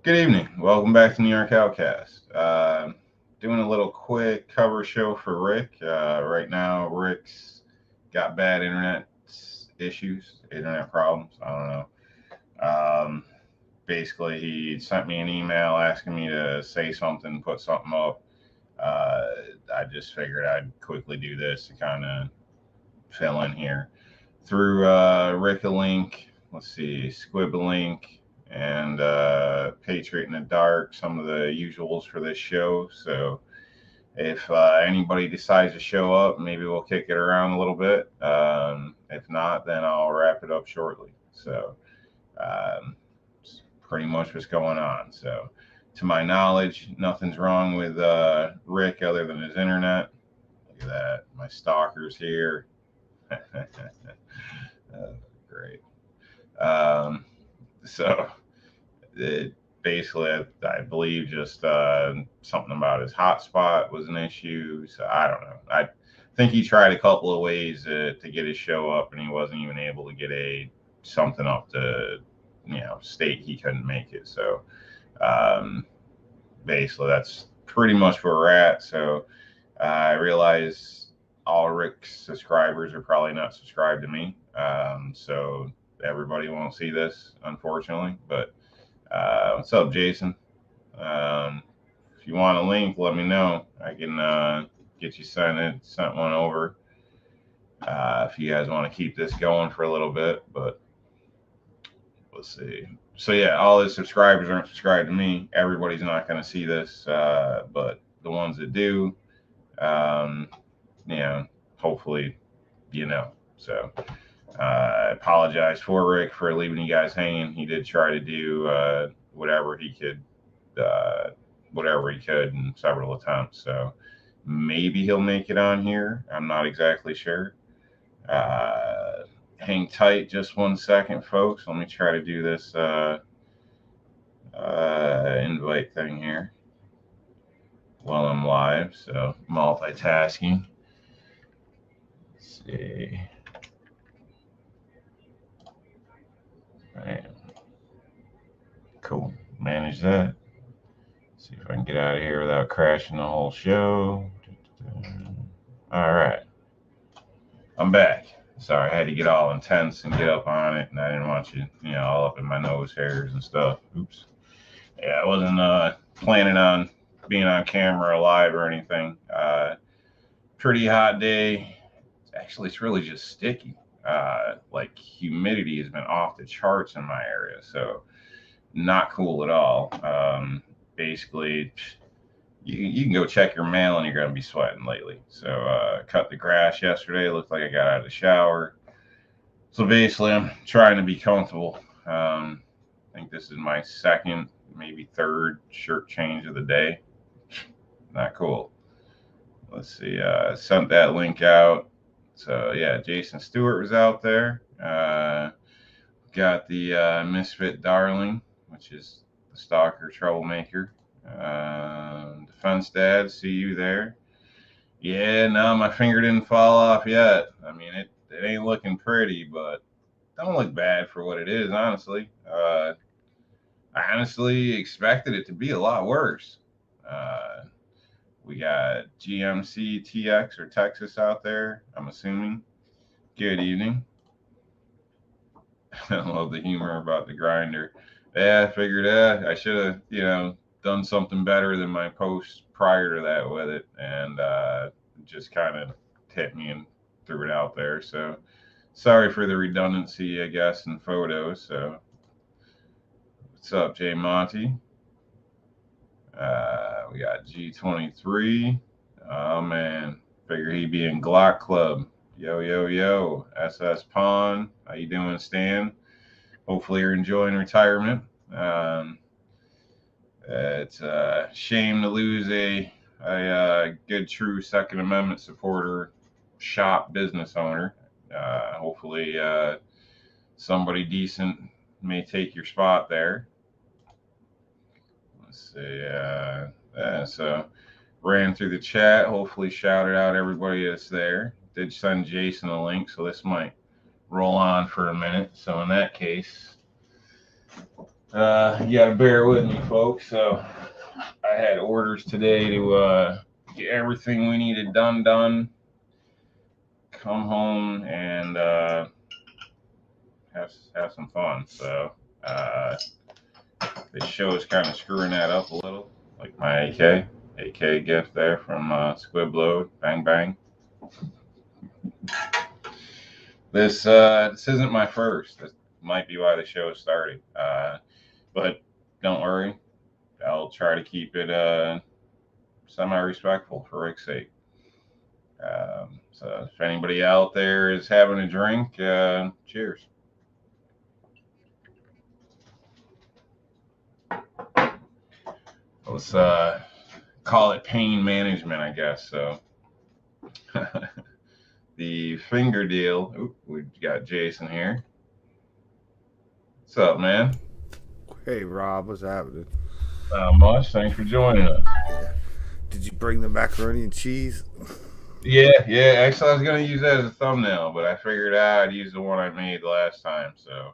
Good evening. Welcome back to New York Outcast. Doing a little quick cover show for Rick. Right now, Rick's got bad internet issues, internet problems. I don't know. Um, Basically, he sent me an email asking me to say something, put something up. Uh, I just figured I'd quickly do this to kind of fill in here. Through Rick a link, let's see, Squib a link, and Patriot in the Dark, some of the usuals for this show. So if anybody decides to show up, maybe we'll kick it around a little bit. If not, then I'll wrap it up shortly. So it's pretty much what's going on. So to my knowledge, nothing's wrong with Rick other than his internet. Look at that. My stalker's here. Great. Um, so it basically, I believe just something about his hotspot was an issue. So I don't know. I think he tried a couple of ways to get his show up, and he wasn't even able to get a something up to state he couldn't make it. So um, basically, that's pretty much where we're at. So I realize all Rick's subscribers are probably not subscribed to me. So everybody won't see this, unfortunately. But what's up, Jason? Um, if you want a link, let me know. I can get you sent one over. If you guys want to keep this going for a little bit, but let's see. So yeah, all his subscribers aren't subscribed to me. Everybody's not going to see this, but the ones that do, um, you know, hopefully, you know. So I apologize for Rick for leaving you guys hanging. He did try to do whatever he could, uh, whatever he could in several attempts. So maybe he'll make it on here. I'm not exactly sure. Uh, Hang tight just 1 second, folks. Let me try to do this invite thing here while I'm live. So multitasking. Let's see. Right. Cool. Manage that. See if I can get out of here without crashing the whole show. All right. I'm back. Sorry, I had to get all intense and get up on it, and I didn't want you, all up in my nose hairs and stuff. Oops. Yeah, I wasn't planning on being on camera live or anything. Pretty hot day. Actually, it's really just sticky. Like humidity has been off the charts in my area, so not cool at all. Basically, you can go check your mail and you're going to be sweating lately. So, cut the grass yesterday. It looked like I got out of the shower. So, basically, I'm trying to be comfortable. I think this is my second, maybe third shirt change of the day. Not cool. Let's see. Sent that link out. So, yeah, Jason Stewart was out there. Got the Misfit Darling, which is the stalker troublemaker. Defense Dad, see you there. Yeah, no, my finger didn't fall off yet. I mean, it ain't looking pretty, but don't look bad for what it is, honestly. I honestly expected it to be a lot worse. Uh, we got GMC TX or Texas out there, I'm assuming. Good evening. I love the humor about the grinder. Yeah, I figured I should have, done something better than my post prior to that with it, and just kind of hit me and threw it out there. So sorry for the redundancy, I guess, in photos. So what's up, Jay Monty? We got G23. Oh man, figure he'd be in Glock Club. Yo, yo, yo. SS Pawn. How you doing, Stan? Hopefully you're enjoying retirement. Um, it's a shame to lose a good, true Second Amendment supporter, shop business owner. Hopefully, somebody decent may take your spot there. Let's see. So ran through the chat. Hopefully, shouted out everybody that's there. Did send Jason a link, so this might roll on for a minute. So in that case, You got to bear with me, folks. So I had orders today to get everything we needed done, come home, and have some fun. So uh, this show is kind of screwing that up a little, like my AK gift there from Squibload, Bang Bang. This isn't my first. This might be why the show is starting. But don't worry, I'll try to keep it semi-respectful for Rick's sake. So if anybody out there is having a drink, cheers. Let's call it pain management, I guess. So the finger deal. Ooh, we got Jason here. What's up, man? Hey Rob, what's happening? Not much. Thanks for joining us. Yeah. Did you bring the macaroni and cheese? Yeah. Actually, I was gonna use that as a thumbnail, but I figured I'd use the one I made last time. So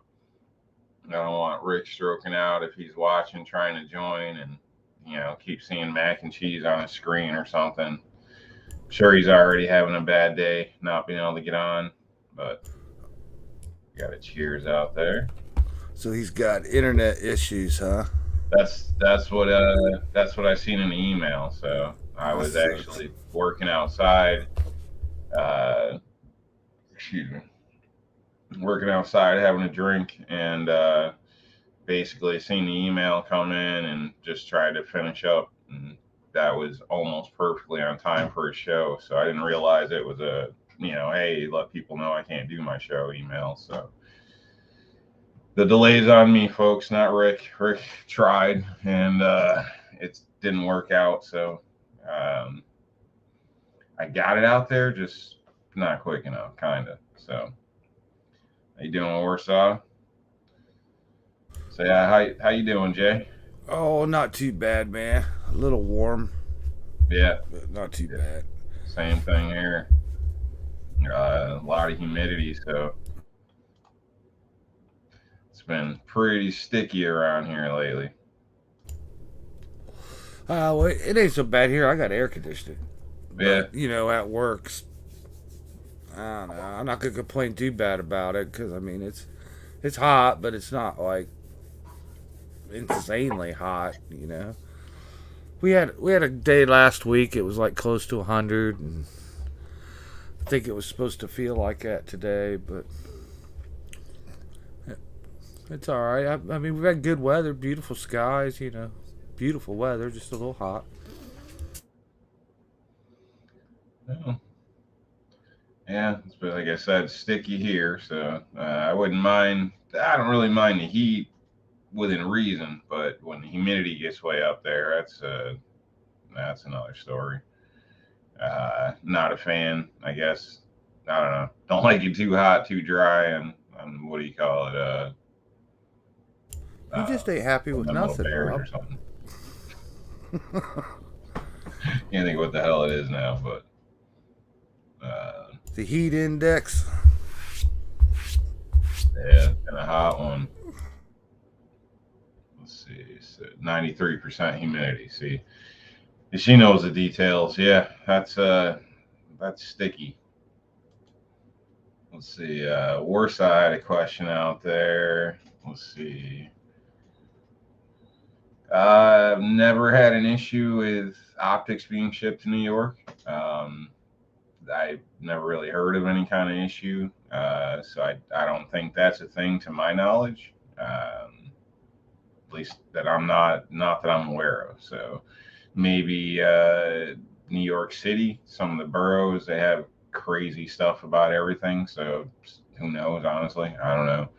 I don't want Rick stroking out if he's watching, trying to join, and keep seeing mac and cheese on his screen or something. I'm sure he's already having a bad day, not being able to get on. But got a cheers out there. So he's got internet issues, huh? That's what I seen in the email. So I That was sucks. actually working outside. Uh, excuse me, working outside having a drink, and basically seen the email come in and just tried to finish up. And that was almost perfectly on time for a show. So I didn't realize it was hey, let people know I can't do my show email. So the delay's on me, folks, not Rick. Rick tried, and it didn't work out. So um, I got it out there, just not quick enough, kind of. So how you doing, Warsaw? So yeah, how you doing, Jay? Oh, not too bad, man. A little warm, Yeah, but not too yeah, bad. same thing here. A lot of humidity, so it's been pretty sticky around here lately. Well, it ain't so bad here. I got air conditioning, Yeah, but at work's, I don't know. I'm not gonna complain too bad about it because I mean it's hot, but it's not like insanely hot. We had a day last week. It was like close to 100, and I think it was supposed to feel like that today, but it's all right. I mean, we've had good weather, beautiful skies. Beautiful weather, just a little hot. yeah, yeah. It's been, like I said, sticky here, so I wouldn't mind. I don't really mind the heat within reason, but when the humidity gets way up there, that's another story. Not a fan, I guess. I don't know. Don't like it too hot, too dry, and what do you call it? You Uh, just ain't happy One of with them little nothing, bears or Rob. something. Can't think what the hell it is now, but uh, The heat index. yeah, and a hot one. Let's see, so 93% humidity. See, she knows the details. Yeah, that's sticky. Let's see. Worse, I had a question out there. Let's see. I've never had an issue with optics being shipped to New York. I've never really heard of any kind of issue. So I don't think that's a thing to my knowledge. At least that I'm not that I'm aware of. So maybe New York City, some of the boroughs, they have crazy stuff about everything. So who knows? Honestly, I don't know.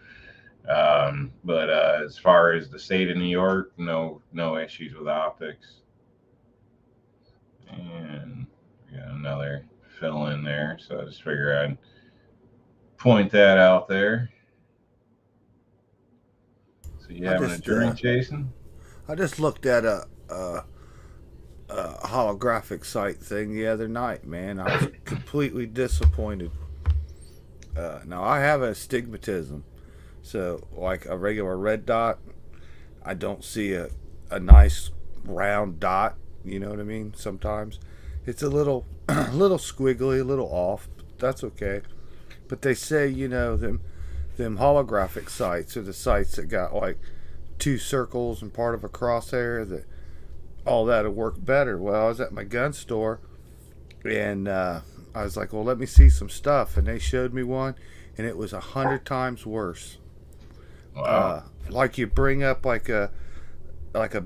But as far as the state of New York, no issues with optics. And we got another fill in there, so I just figure I'd point that out there. So you I having a just drink, Jason? I just looked at a holographic site thing the other night, man. I was completely disappointed. Now I have astigmatism, so like a regular red dot. I don't see a nice round dot. You know what I mean? Sometimes it's a little little squiggly, a little off. But that's okay. But they say, them holographic sights are the sights that got like two circles and part of a crosshair, that all that'll work better. Well, I was at my gun store, and I was like, well, let me see some stuff, and they showed me one, and it was 100 times worse. Wow. Like you bring up like a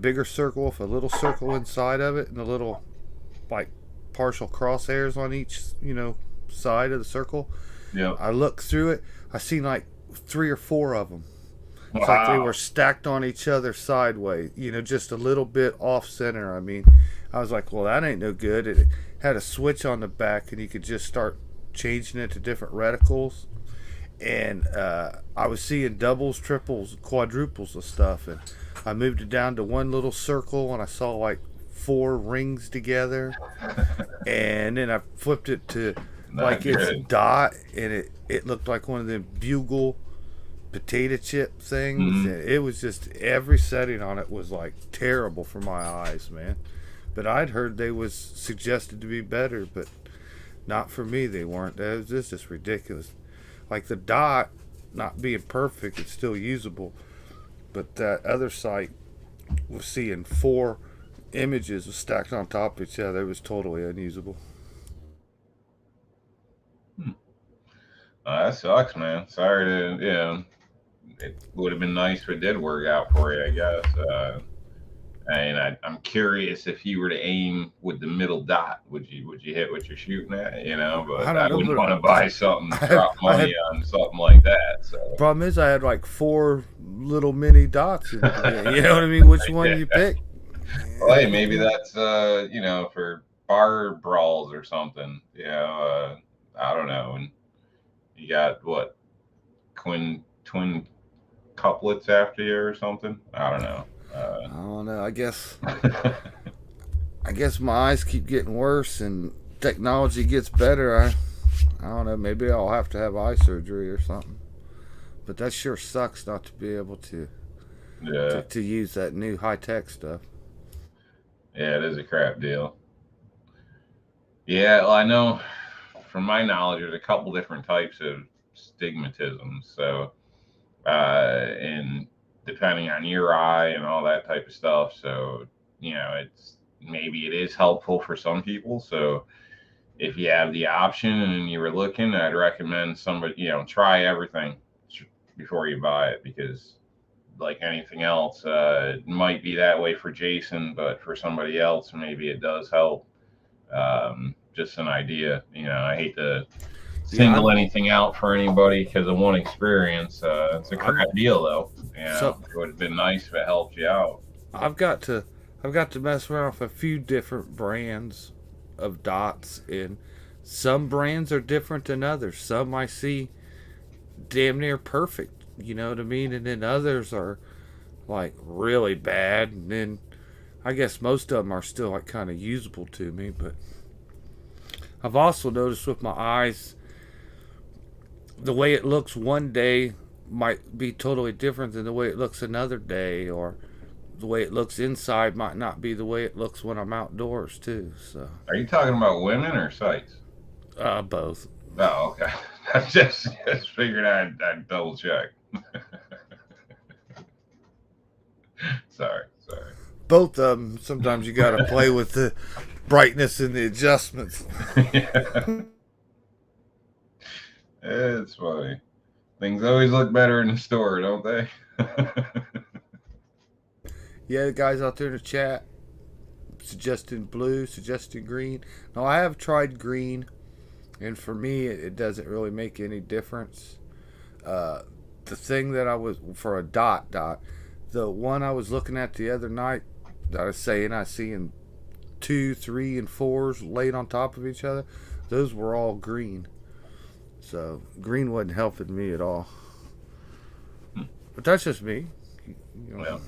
bigger circle with a little circle inside of it, and a little like partial crosshairs on each side of the circle. Yep. I looked through it. I seen like three or four of them. It's like they were Wow. stacked on each other sideways, just a little bit off center. I mean, I was like, well, that ain't no good. It had a switch on the back, and you could just start changing it to different reticles. And I was seeing doubles, triples, quadruples of stuff. And I moved it down to one little circle, and I saw like four rings together. And then I flipped it to Not like its good. dot, and it looked like one of them bugle potato chip things. Hmm. And it was just, every setting on it was like terrible for my eyes, man. But I'd heard they was suggested to be better, but not for me. They weren't. It was just ridiculous. Like the dot not being perfect, it's still usable. But that other site was seeing four images stacked on top of each other. It was totally unusable. That sucks, man. Sorry to, it would have been nice if it did work out for you, I guess. And I'm curious, if you were to aim with the middle dot, would you hit what you're shooting at? I But don't I know, wouldn't but want to buy something, I had drop I money had on something like that. So problem is I had like four little mini dots in the beginning. You know what I mean? Which one yeah. do you pick? Well, hey, maybe that's for bar brawls or something. I don't know. And you got what, twin couplets after you or something? I don't know. I don't know. I guess my eyes keep getting worse and technology gets better. I don't know. Maybe I'll have to have eye surgery or something. But that sure sucks not to be able to Yeah, to use that new high tech stuff. yeah, it is a crap deal. Yeah, well, I know from my knowledge, there's a couple different types of stigmatism. So, and depending on your eye and all that type of stuff. So, it's maybe it is helpful for some people. So, if you have the option and you were looking, I'd recommend somebody, try everything before you buy it, because like anything else, it might be that way for Jason, but for somebody else, maybe it does help. Just an idea. I hate to Yeah, single anything out for anybody because of one experience. It's a I've crap deal, though. so It would have been nice if it helped you out. I've got to I've got to mess around with a few different brands of dots, and some brands are different than others. Some I see damn near perfect, you know what I mean, and then others are like really bad, and then I guess most of them are still like kind of usable to me. But I've also noticed with my eyes, the way it looks one day might be totally different than the way it looks another day, or the way it looks inside might not be the way it looks when I'm outdoors too. So, Are you talking about women or sites? both. Oh, okay. I just figured I'd double check. Sorry. Both of them. Sometimes you got to play with the brightness and the adjustments. Yeah, it's funny. Things always look better in the store, don't they? Yeah, the guys out there in the chat suggesting blue, suggesting green. Now I have tried green, and for me, it doesn't really make any difference. Uh, the thing that I was for a dot, the one I was looking at the other night, that I was saying I see in two, three, and fours laid on top of each other. Those were all green, so green wasn't helping me at all. But that's just me. You know. Well,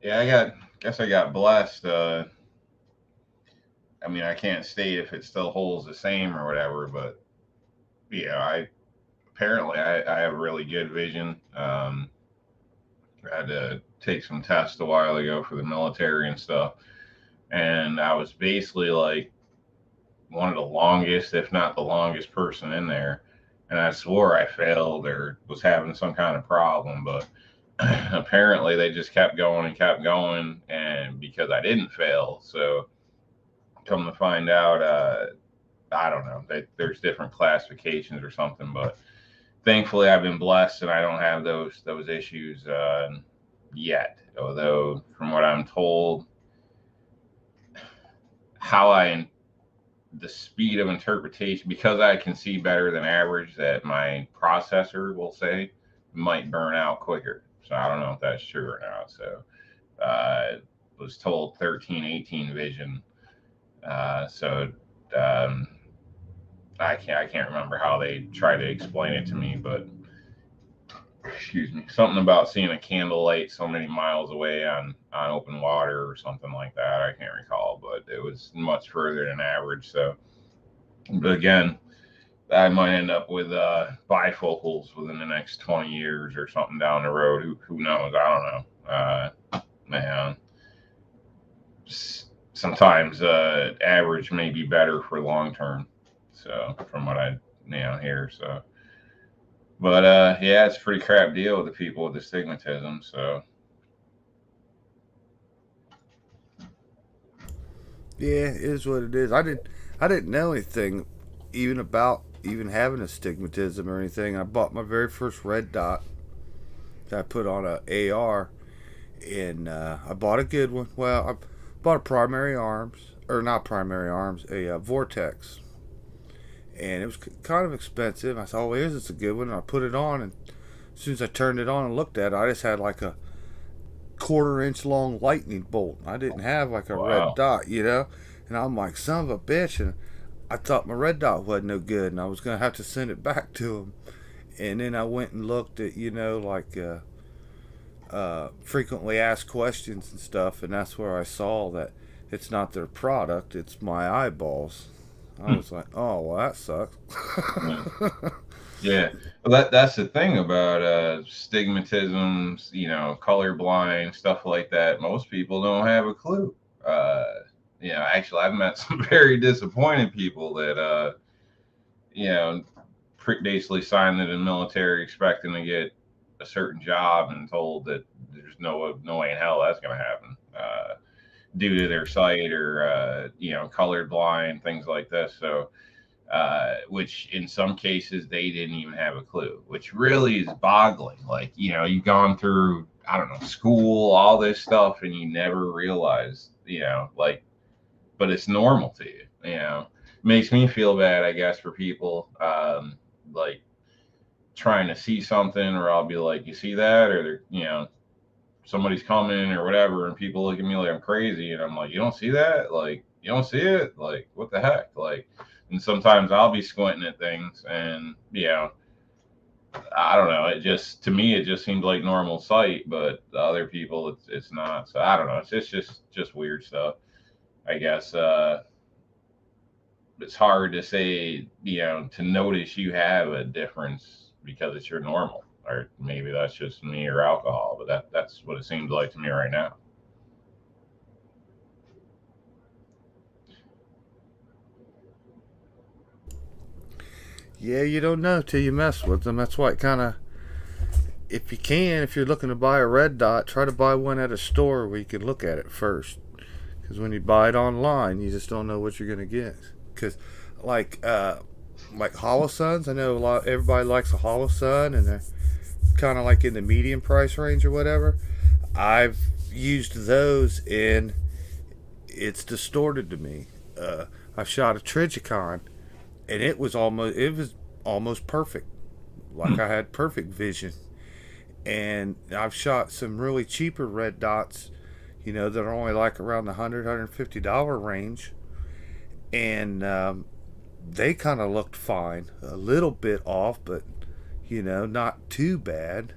yeah, guess I got blessed. I mean, I can't state if it still holds the same or whatever, but yeah, I apparently I have really good vision. I had to take some tests a while ago for the military and stuff, and I was basically like one of the longest, if not the longest person in there. And I swore I failed or was having some kind of problem, but apparently they just kept going and kept going, and because I didn't fail. So come to find out, I don't know, there's different classifications or something, but thankfully I've been blessed and I don't have those issues yet. Although from what I'm told, how I the speed of interpretation, because I can see better than average, that my processor will say might burn out quicker. So I don't know if that's true or not. So was told 13-18 vision. So um, I can't remember how they try to explain it to me, but excuse me, something about seeing a candlelight so many miles away on open water or something like that. I can't recall, but it was much further than average. So, but again, I might end up with bifocals within the next 20 years or something down the road. Who knows? I don't know. Man, sometimes average may be better for long term. So from what I hear, so. But yeah, it's a pretty crap deal with the people with astigmatism. So Yeah, it is what it is. I didn't know anything even about even having astigmatism or anything. I bought my very first red dot that I put on a AR, and I bought a good one. Well, I bought a primary arms, or not primary arms, a Vortex, and it was kind of expensive. I thought, well, here's it's a good one. And I put it on, and as soon as I turned it on and looked at it, I just had like a quarter-inch long lightning bolt. I didn't have like a red wow. dot, you know. And I'm like, son of a bitch, and I thought my red dot wasn't no good, and I was gonna have to send it back to him. And then I went and looked at, like frequently asked questions and stuff, and that's where I saw that it's not their product; it's my eyeballs. I Hmm. was like, oh, well, that sucks. Yeah. Yeah. Well, that's the thing about stigmatisms, colorblind, stuff like that. Most people don't have a clue. Uh, actually, I've met some very disappointed people that, you know, basically signed into the military expecting to get a certain job and told that there's no way in hell that's going to happen due to their sight or, colored blind, things like this. So, which in some cases they didn't even have a clue, which really is boggling. Like, you've gone through, I don't know, school, all this stuff, and you never realize, like, but it's normal to you, Makes me feel bad, I guess, for people, like trying to see something, or I'll be like, you see that? Or, somebody's coming or whatever, and people look at me like I'm crazy, and I'm like, you don't see that? Like, you don't see it? Like, what the heck? Like, and sometimes I'll be squinting at things, and I don't know. It just, to me, it just seems like normal sight, but to other people, it's not. So I don't know. It's just weird stuff, I guess. It's hard to say, to notice you have a difference because it's your normal, or maybe that's just me or alcohol, but that's what it seems like to me right now. Yeah, you don't know till you mess with them. That's why it kind of, if you can, if you're looking to buy a red dot, try to buy one at a store where you can look at it first. Because when you buy it online, you just don't know what you're gonna get. Because like like Holosuns, I know everybody likes a Holosun, and they're kind of like in the medium price range or whatever. I've used those, and it's distorted to me. I shot a Trigicon, and it was almost perfect. Like I had perfect vision. And I've shot some really cheaper red dots, that are only like around the $150 range, and they kind of looked fine, a little bit off, but not too bad.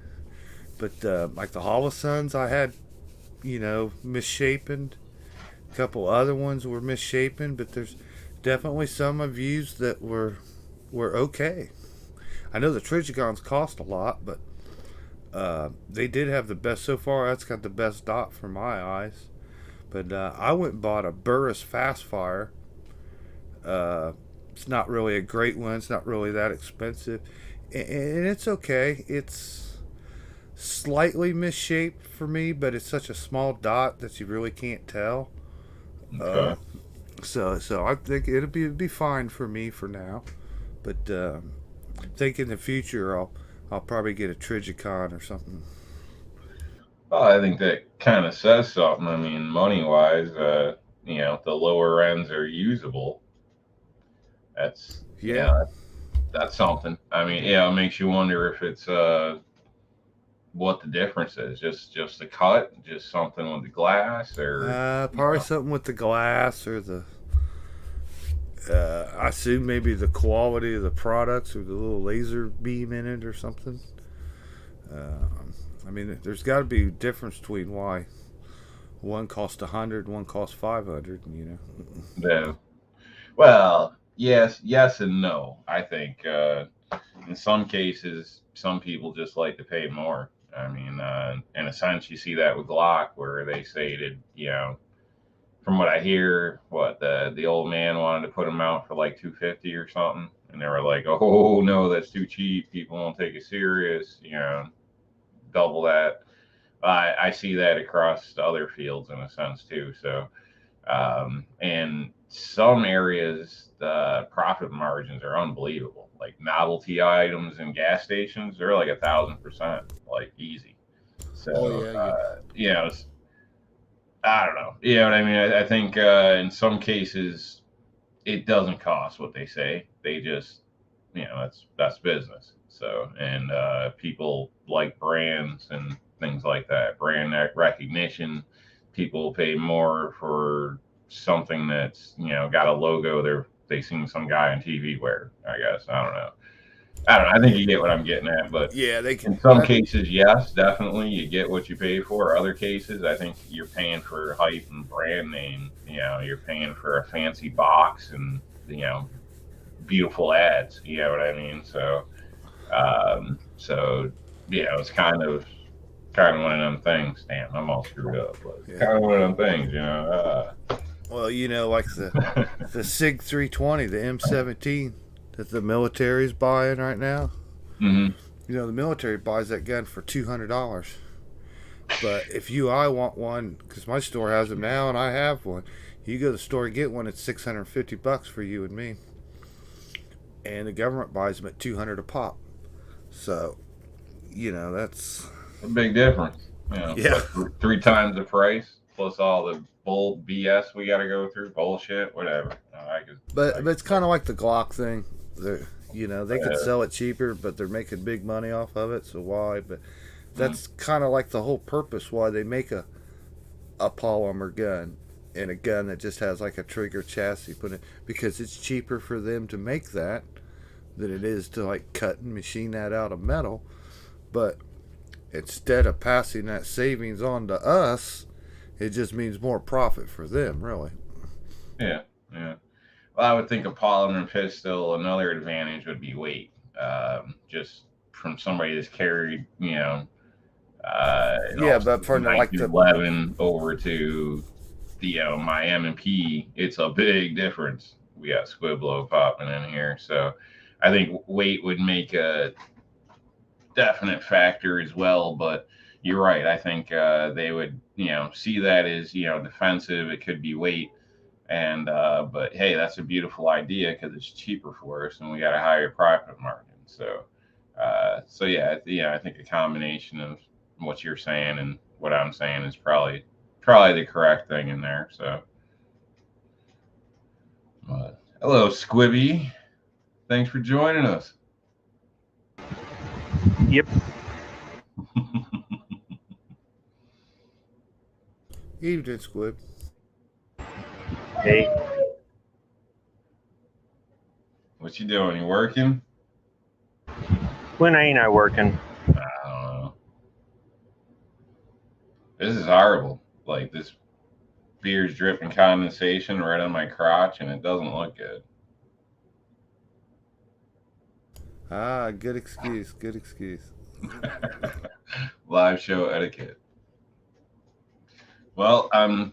But like the Holosuns, I had misshapen. A couple other ones were misshapen, but there's definitely some I've used that were okay. I know the Trigicons cost a lot, but they did have the best so far. That's got the best dot for my eyes. But I went and bought a Burris Fastfire. It's not really a great one. It's not really that expensive, and it's okay. It's slightly misshaped for me, but it's such a small dot that you really can't tell. Uh, Okay. so I think it'd be fine for me for now. But I think in the future I'll probably get a Trigicon or something. Well, I think that kind of says something. I mean, money wise, the lower ends are usable. That's Yeah. that's something. I mean, it makes you wonder if it's what the difference is. Just the cut, just something with the glass, or you Probably know, something with the glass or the. I assume maybe the quality of the products or the little laser beam in it or something. Uh, I mean, there's got to be a difference between why one costs 100, one costs 500. the well, yes and no. I think in some cases, some people just like to pay more. I mean, in a sense, you see that with Glock, where they say that from what I hear, what the old man wanted to put them out for like 250 or something, and they were like, "Oh no, that's too cheap. People won't take it serious." Double that. I see that across other fields in a sense too. So, in some areas, the profit margins are unbelievable. Like novelty items and gas stations, they're like 1,000%, like easy. Oh So, yeah, you. I don't know. You know what I mean? I think in some cases it doesn't cost what they say. They just, that's business. So, and people like brands and things like that, brand recognition. People pay more for something that's got a logo they seen some guy on TV wear. I guess I don't know. I think Yeah, you get what I'm getting at, but yeah. They can. in some cases, yes, definitely, you get what you pay for. Other cases, I think you're paying for hype and brand name. You're paying for a fancy box and beautiful ads. You know what I mean? So it's kind of one of them things. Damn, I'm all screwed up, but it's Yeah. kind of one of them things. Well, like the Sig 320, the M17 that the military's buying right now. hmm The military buys that gun for $200. But if I want one, because my store has them now and I have one, you go to the store and get one, it's $650 for you and me. And the government buys them at 200 a pop. So, that's. A big difference. Yeah. What, three times the price plus all the bull BS we got to go through, bullshit, whatever. But it's kind of like the Glock thing. They could Uh, sell it cheaper, but they're making big money off of it. So why? But mm, that's kind of like the whole purpose why they make a polymer gun and a gun that just has like a trigger chassis put it, because it's cheaper for them to make that than it is to like cut and machine that out of metal. But instead of passing that savings on to us, it just means more profit for them, really. yeah, yeah. Well, I would think a polymer pistol. Another advantage would be weight. Just from somebody that's carried, Yeah, but for like the 1911 over to the my M&P, it's a big difference. We got Squiblo popping in here, so I think weight would make a definite factor as well. But you're right. I think they would see that as defensive. It could be weight, and but hey, that's a beautiful idea because it's cheaper for us and we got a higher profit margin. So yeah, I think a combination of what you're saying and what I'm saying is probably the correct thing in there. So, hello, Squibby. Thanks for joining us. Yep. evening squib. Hey, What you doing? You working? when ain't I working? I don't know. This is horrible. Like this beer's dripping condensation right on my crotch, and it doesn't look good. Ah, good excuse. Good excuse. Live show etiquette. Well, I'm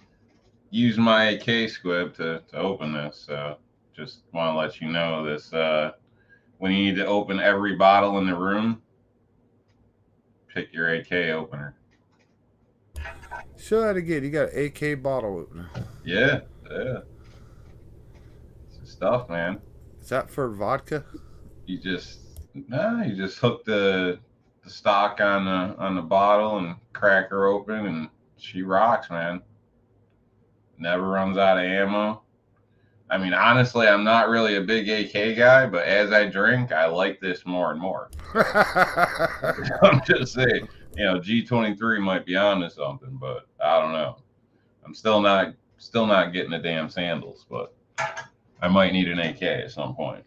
using my AK squib to open this, so just want to let you know this. When you need to open every bottle in the room, pick your AK opener. Show that again. You got an AK bottle opener. Yeah, yeah. It's the stuff, man. Is that for vodka? You just hook the stock on the bottle and crack her open, and she rocks, man. Never runs out of ammo. I mean, honestly, I'm not really a big AK guy, but as I drink, I like this more and more. I'm just saying, G23 might be onto something, but I don't know. I'm still not getting the damn sandals, but I might need an AK at some point.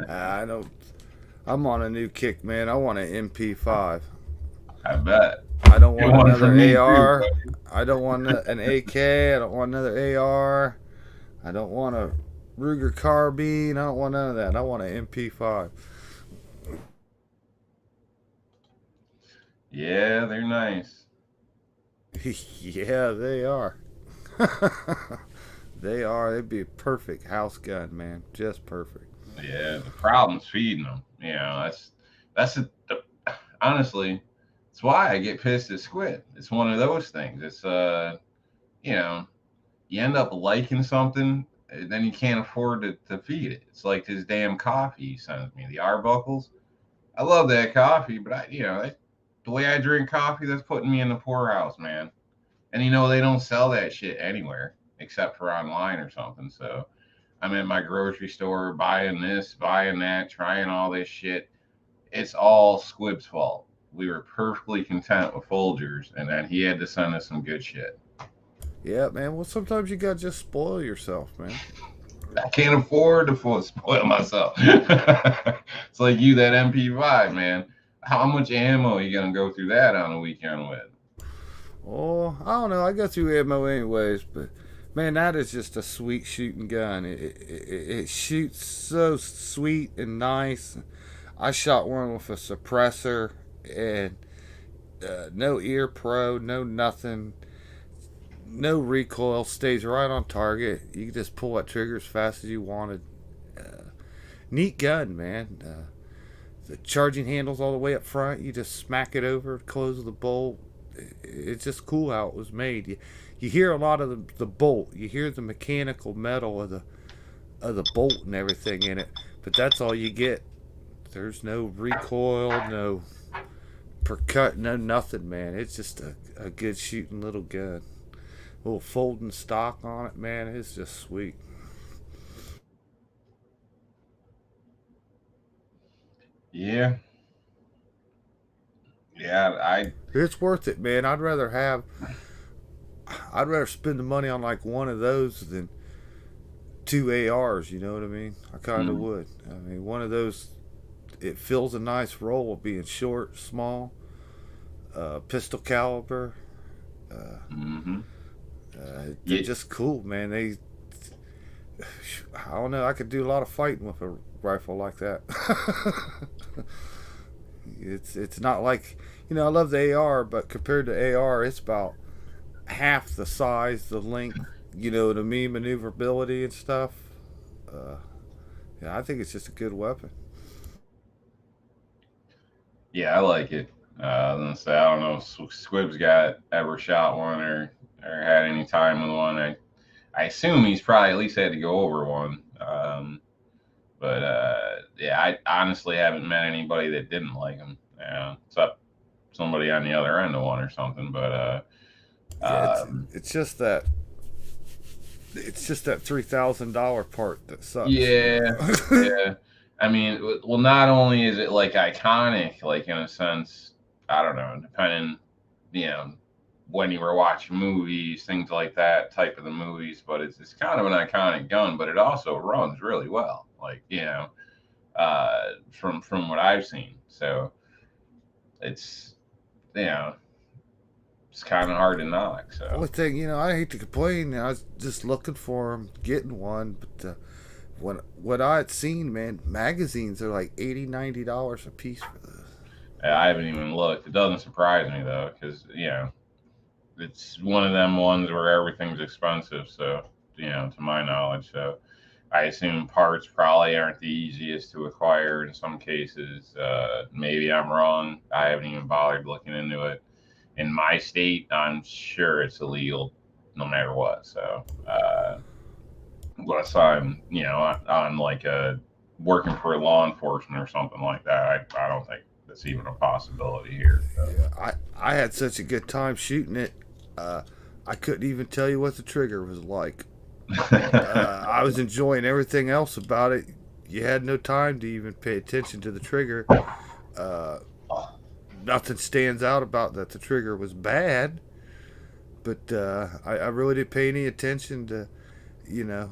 I don't. I'm on a new kick, man. I want an MP5. I bet. I don't You want want it from me another AR. too, I don't want an AK. I don't want another AR. I don't want a Ruger carbine. I don't want none of that. I want an MP5. Yeah, they're nice. Yeah, they are. They are. They'd be a perfect house gun, man. Just perfect. Yeah, the problem's feeding them. That's honestly, it's why I get pissed at squid. It's one of those things. It's you know, you end up liking something, and then you can't afford to feed it. It's like this damn coffee he sends me, the Arbuckles. I love that coffee, but the way I drink coffee, that's putting me in the poorhouse, man. And they don't sell that shit anywhere except for online or something. So I'm at my grocery store buying this, buying that, trying all this shit. It's all Squib's fault. We were perfectly content with Folgers, and then he had to send us some good shit. Yeah, man. Well, sometimes you gotta just spoil yourself, man. I can't afford to spoil myself. It's like you, that MP5, man. How much ammo are you going to go through that on a weekend with? Oh, I don't know. I go through ammo anyways, but man, that is just a sweet shooting gun. It shoots so sweet and nice. I shot one with a suppressor and no ear pro, no nothing, no recoil. Stays right on target. You can just pull that trigger as fast as you wanted. Neat gun, man. The charging handles all the way up front. You just smack it over, close the bolt. It's just cool how it was made. You hear a lot of the bolt. You hear the mechanical metal of the bolt and everything in it, but that's all you get. There's no recoil, no percut, no nothing, man. It's just a good shooting little gun. A little folding stock on it, man. It's just sweet. Yeah. Yeah, It's worth it, man. I'd rather spend the money on like one of those than two ARs. You know what I mean? I kind of mm, would. I mean, one of those, it fills a nice role of being short, small, pistol caliber. Uh, mm-hmm. they're Yeah, just cool, man. I don't know. I could do a lot of fighting with a rifle like that. It's not like, I love the AR, but compared to AR, it's about half the size, the length. You know what I mean? Maneuverability and stuff. Uh, yeah, I think it's just a good weapon. yeah, I like it. I was gonna say, I don't know if Squib's got ever shot one or had any time with one. I assume he's probably at least had to go over one. But yeah, I honestly haven't met anybody that didn't like him. Except somebody on the other end of one or something. But Yeah, um, it's just that $3,000 part that sucks. yeah, yeah. I mean, well, not only is it like iconic, like in a sense, I don't know, depending, you know, when you were watching movies, things like that, type of the movies, but it's kind of an iconic gun, but it also runs really well, like, from what I've seen. So it's, you know, it's kind of hard to knock. Only So thing, I hate to complain. I was just looking for them, getting one, but what I had seen, man, magazines are like $80, $90 a piece for this. I haven't even looked. It doesn't surprise me though, because it's one of them ones where everything's expensive. So to my knowledge, so I assume parts probably aren't the easiest to acquire in some cases. Maybe I'm wrong. I haven't even bothered looking into it. In my state, I'm sure it's illegal no matter what. So unless I'm, on like a working for law enforcement or something like that, I don't think that's even a possibility here. So. Yeah, I had such a good time shooting it. Uh, I couldn't even tell you what the trigger was like. I was enjoying everything else about it. You had no time to even pay attention to the trigger. Uh, Nothing stands out about that the trigger was bad, but I really didn't pay any attention to, you know,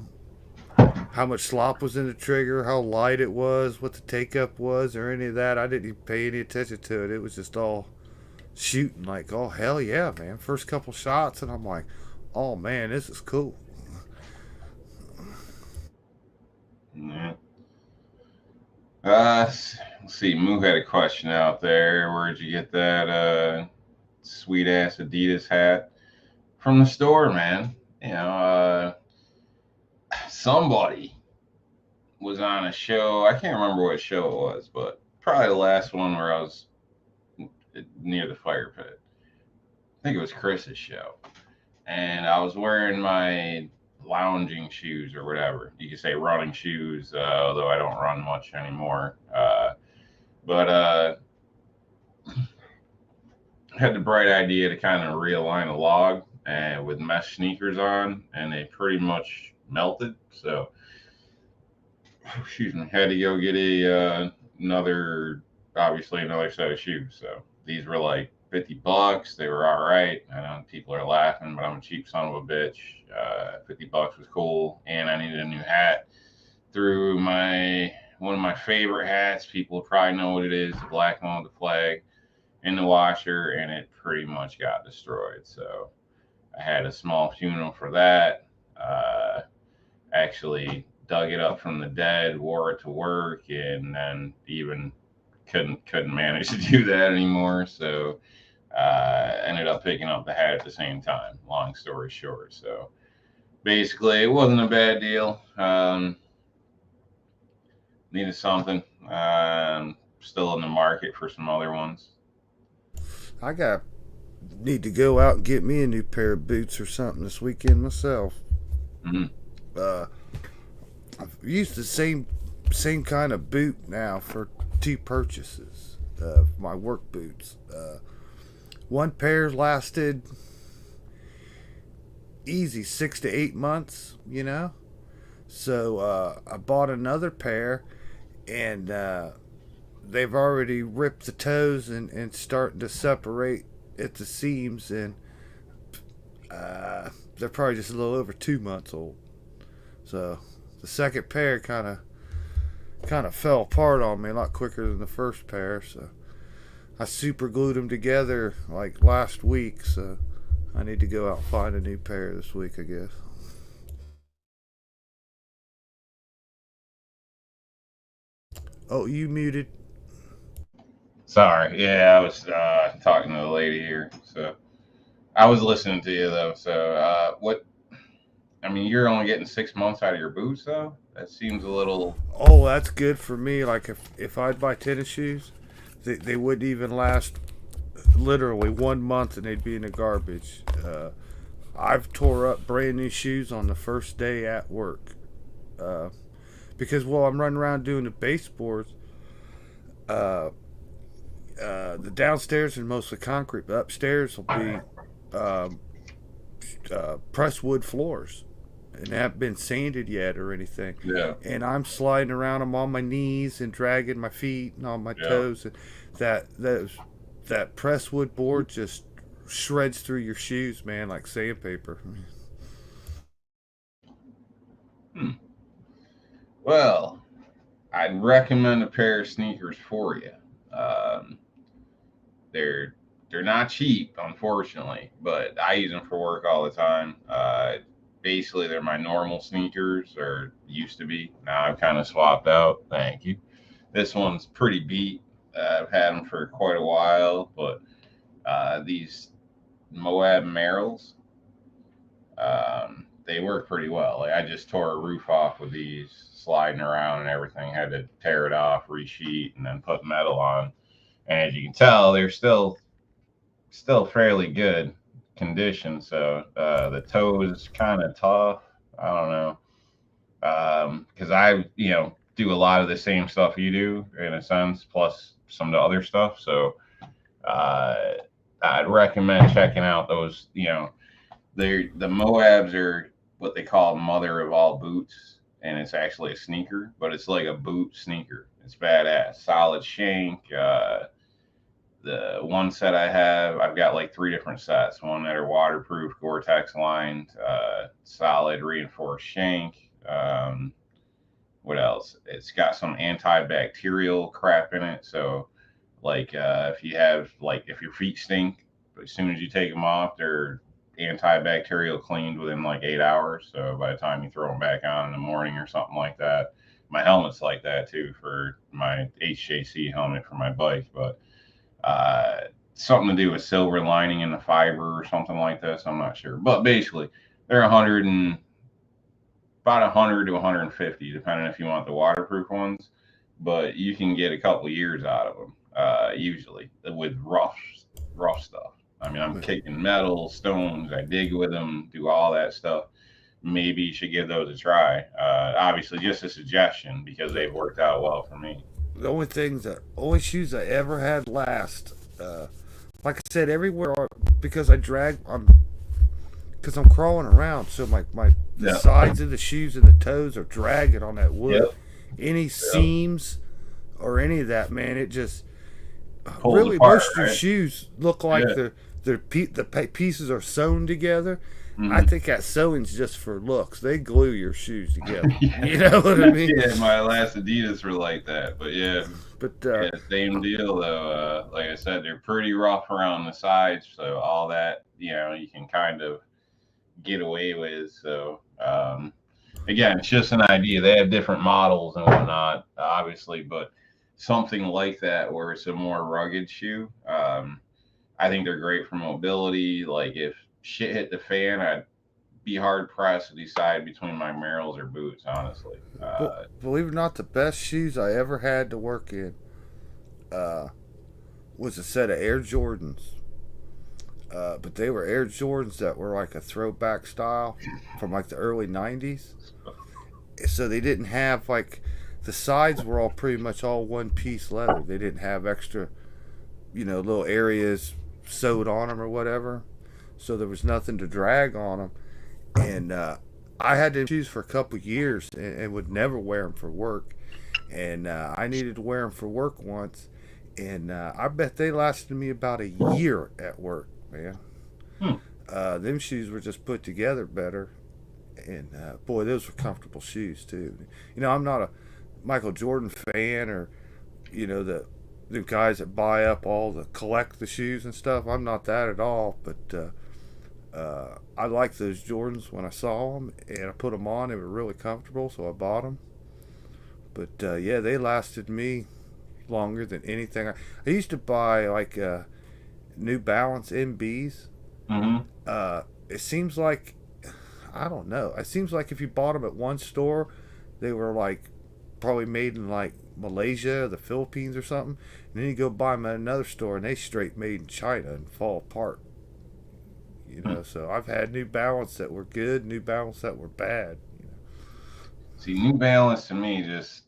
how much slop was in the trigger, how light it was, what the take up was, or any of that. I didn't even pay any attention to it. It was just all shooting like, oh, hell yeah, man. First couple shots, and I'm like, oh, man, this is cool. Yeah. Let's see. Moo had a question out there. Where'd you get that sweet ass Adidas hat? From the store, man. Somebody was on a show. I can't remember what show it was, but probably the last one where I was near the fire pit. I think it was Chris's show. And I was wearing my lounging shoes or whatever. You could say running shoes, although I don't run much anymore. But had the bright idea to kind of realign a log and with mesh sneakers on, and they pretty much melted. So, excuse me, had to go get obviously another set of shoes. So these were like $50. They were all right. I know people are laughing, but I'm a cheap son of a bitch. $50 was cool, and I needed a new hat. Through one of my favorite hats, people probably know what it is, the black one with the flag, in the washer, and it pretty much got destroyed. So I had a small funeral for that. Actually dug it up from the dead, wore it to work, and then even couldn't manage to do that anymore. So ended up picking up the hat at the same time. Long story short, so basically, it wasn't a bad deal. Needed something. Still in the market for some other ones. I need to go out and get me a new pair of boots or something this weekend myself. Mm-hmm. I've used the same kind of boot now for two purchases. My work boots. One pair lasted easy 6 to 8 months. So I bought another pair, and they've already ripped the toes and starting to separate at the seams, and they're probably just a little over 2 months old. So the second pair kind of fell apart on me a lot quicker than the first pair. So I super glued them together like last week. So I need to go out and find a new pair this week, I guess. Oh, you muted. Sorry. Yeah, I was talking to the lady here. So I was listening to you though. So what? I mean, you're only getting 6 months out of your boots though. That seems a little. Oh, that's good for me. Like if I'd buy tennis shoes, they wouldn't even last literally 1 month and they'd be in the garbage. I've tore up brand new shoes on the first day at work. Because while I'm running around doing the baseboards, the downstairs are mostly concrete, but upstairs will be pressed wood floors, and they haven't been sanded yet or anything. Yeah. And I'm sliding around them on my knees and dragging my feet and on my toes, and that pressed wood board just shreds through your shoes, man, like sandpaper. Well, I'd recommend a pair of sneakers for you. They're they're not cheap, unfortunately, but I use them for work all the time. Basically, they're my normal sneakers, or used to be. Now I've kind of swapped out. Thank you. This one's pretty beat. I've had them for quite a while, but these Moab Merrills, they work pretty well. Like I just tore a roof off with these, sliding around and everything. Had to tear it off, resheet, and then put metal on. And as you can tell, they're still fairly good condition. So the toe is kind of tough. I don't know, because I do a lot of the same stuff you do in a sense, plus some of the other stuff. So uh, I'd recommend checking out those. The Moabs are what they call mother of all boots, and it's actually a sneaker, but it's like a boot sneaker. It's badass, solid shank. The one set I've got like three different sets. One that are waterproof, Gore-Tex lined, solid reinforced shank. What else? It's got some antibacterial crap in it. So, like, if your feet stink, as soon as you take them off, they're antibacterial cleaned within like 8 hours. So by the time you throw them back on in the morning or something like that, my helmet's like that too for my HJC helmet for my bike, but something to do with silver lining in the fiber or something like this. I'm not sure, but basically they're about 100 to 150, depending if you want the waterproof ones. But you can get a couple years out of them, usually with rough stuff. I mean, I'm kicking metal, stones, I dig with them, do all that stuff. Maybe you should give those a try. Obviously, just a suggestion because they've worked out well for me. The only shoes I ever had last, like I said, everywhere because because I'm crawling around, so the sides of the shoes and the toes are dragging on that wood. Yep. Any seams or any of that, man, it just Pulls really apart, most of your right? shoes look like Yeah. the pieces are sewn together. Mhm. I think that sewing's just for looks. They glue your shoes together. Yeah. You know what I mean? Yeah, my last Adidas were like that, but yeah, But yeah, same deal though. Like I said, they're pretty rough around the sides, so all that you can kind of get away with. So again, it's just an idea. They have different models and whatnot, obviously, but something like that where it's a more rugged shoe. I think they're great for mobility. Like if shit hit the fan, I'd be hard pressed to decide between my Merrills or boots, honestly. believe it or not, the best shoes I ever had to work in uh, was a set of Air Jordans. But they were Air Jordans that were like a throwback style from like the early 90s. So they didn't have like the sides were all pretty much all one piece leather. They didn't have extra, little areas sewed on them or whatever. So there was nothing to drag on them. And I had them shoes for a couple years and would never wear them for work. And I needed to wear them for work once. And I bet they lasted me about a year at work, man. Hmm. Them shoes were just put together better. And boy, those were comfortable shoes too. I'm not a Michael Jordan fan or the guys that buy up collect the shoes and stuff. I'm not that at all. But I liked those Jordans when I saw them, and I put them on. They were really comfortable, so I bought them. But yeah, they lasted me longer than anything. I used to buy like New Balance MBs. Mm-hmm. It seems like I don't know. It seems like if you bought them at one store, they were like probably made in like Malaysia, the Philippines, or something. And then you go buy them at another store, and they straight made in China and fall apart. So I've had New Balance that were good, New Balance that were bad. See, New Balance to me just,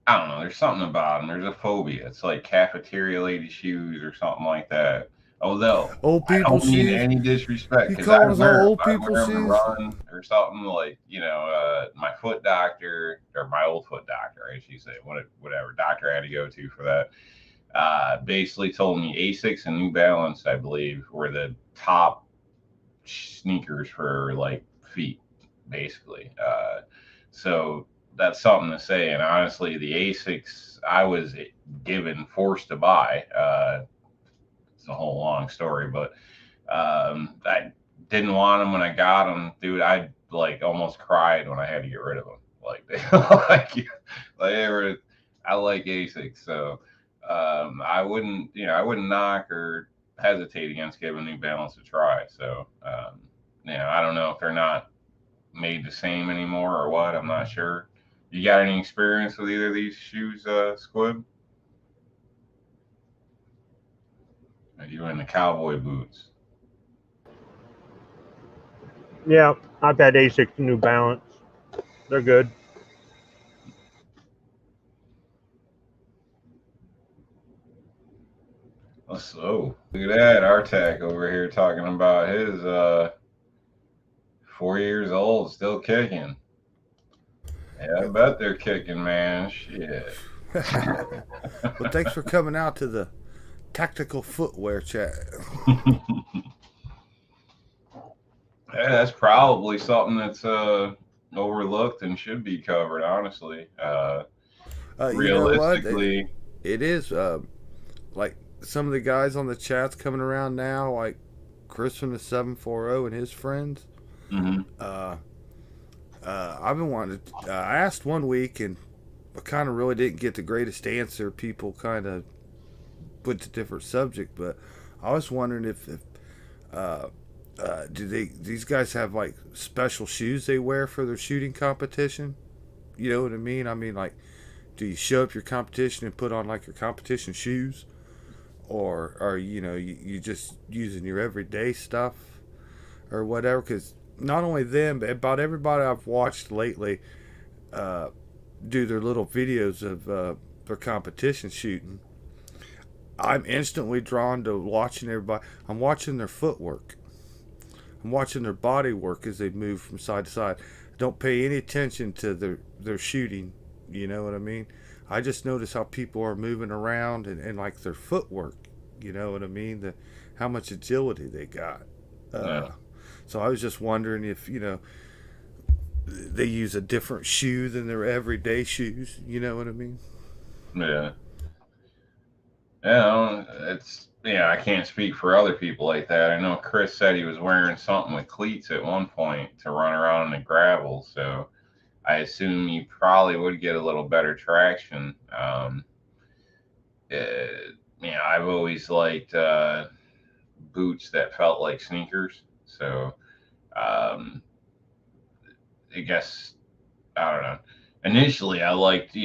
I don't know. There's something about them. There's a phobia. It's like cafeteria lady shoes or something like that. Although Old I people don't mean shoes. any disrespect, You because calling us all old people wear 'em to shoes? run or something like my foot doctor or my old foot doctor, I should say, whatever doctor I had to go to for that. Basically told me Asics and New Balance, I believe, were the top sneakers for like feet, basically. So that's something to say. And honestly, the Asics I was forced to buy. it's a whole long story, but I didn't want them when I got them, dude. I like almost cried when I had to get rid of them. Like they like they were. I like Asics, so I wouldn't knock or hesitate against giving New Balance a try. So I don't know if they're not made the same anymore or what. I'm not sure. You got any experience with either of these shoes, Squid? Are you in the cowboy boots? Yeah, I've had Asics New Balance. They're good. So look at that, Artak over here talking about his 4 years old, still kicking. Yeah, I bet they're kicking, man. Shit. Well, thanks for coming out to the tactical footwear chat. Yeah, that's probably something that's overlooked and should be covered, honestly. Realistically, you know it is. Like some of the guys on the chats coming around now, like Chris from the 740 and his friends. mm-hmm. I've been wanting to. I asked one week and I kind of really didn't get the greatest answer. People kind of put to different subject, but I was wondering if do these guys have like special shoes they wear for their shooting competition? You know what I mean? I mean, like, do you show up your competition and put on like your competition shoes, or are you just using your everyday stuff or whatever? Because not only them, but about everybody I've watched lately do their little videos of their competition shooting, I'm instantly drawn to watching everybody. I'm watching their footwork. I'm watching their body work as they move from side to side. Don't pay any attention to their shooting. You know what I mean? I just notice how people are moving around and like their footwork. You know what I mean? How much agility they got. Yeah. So I was just wondering if they use a different shoe than their everyday shoes. You know what I mean? Yeah. I can't speak for other people like that. I know Chris said he was wearing something with cleats at one point to run around in the gravel, so I assume you probably would get a little better traction. I've always liked boots that felt like sneakers, so I guess I don't know. Initially, I liked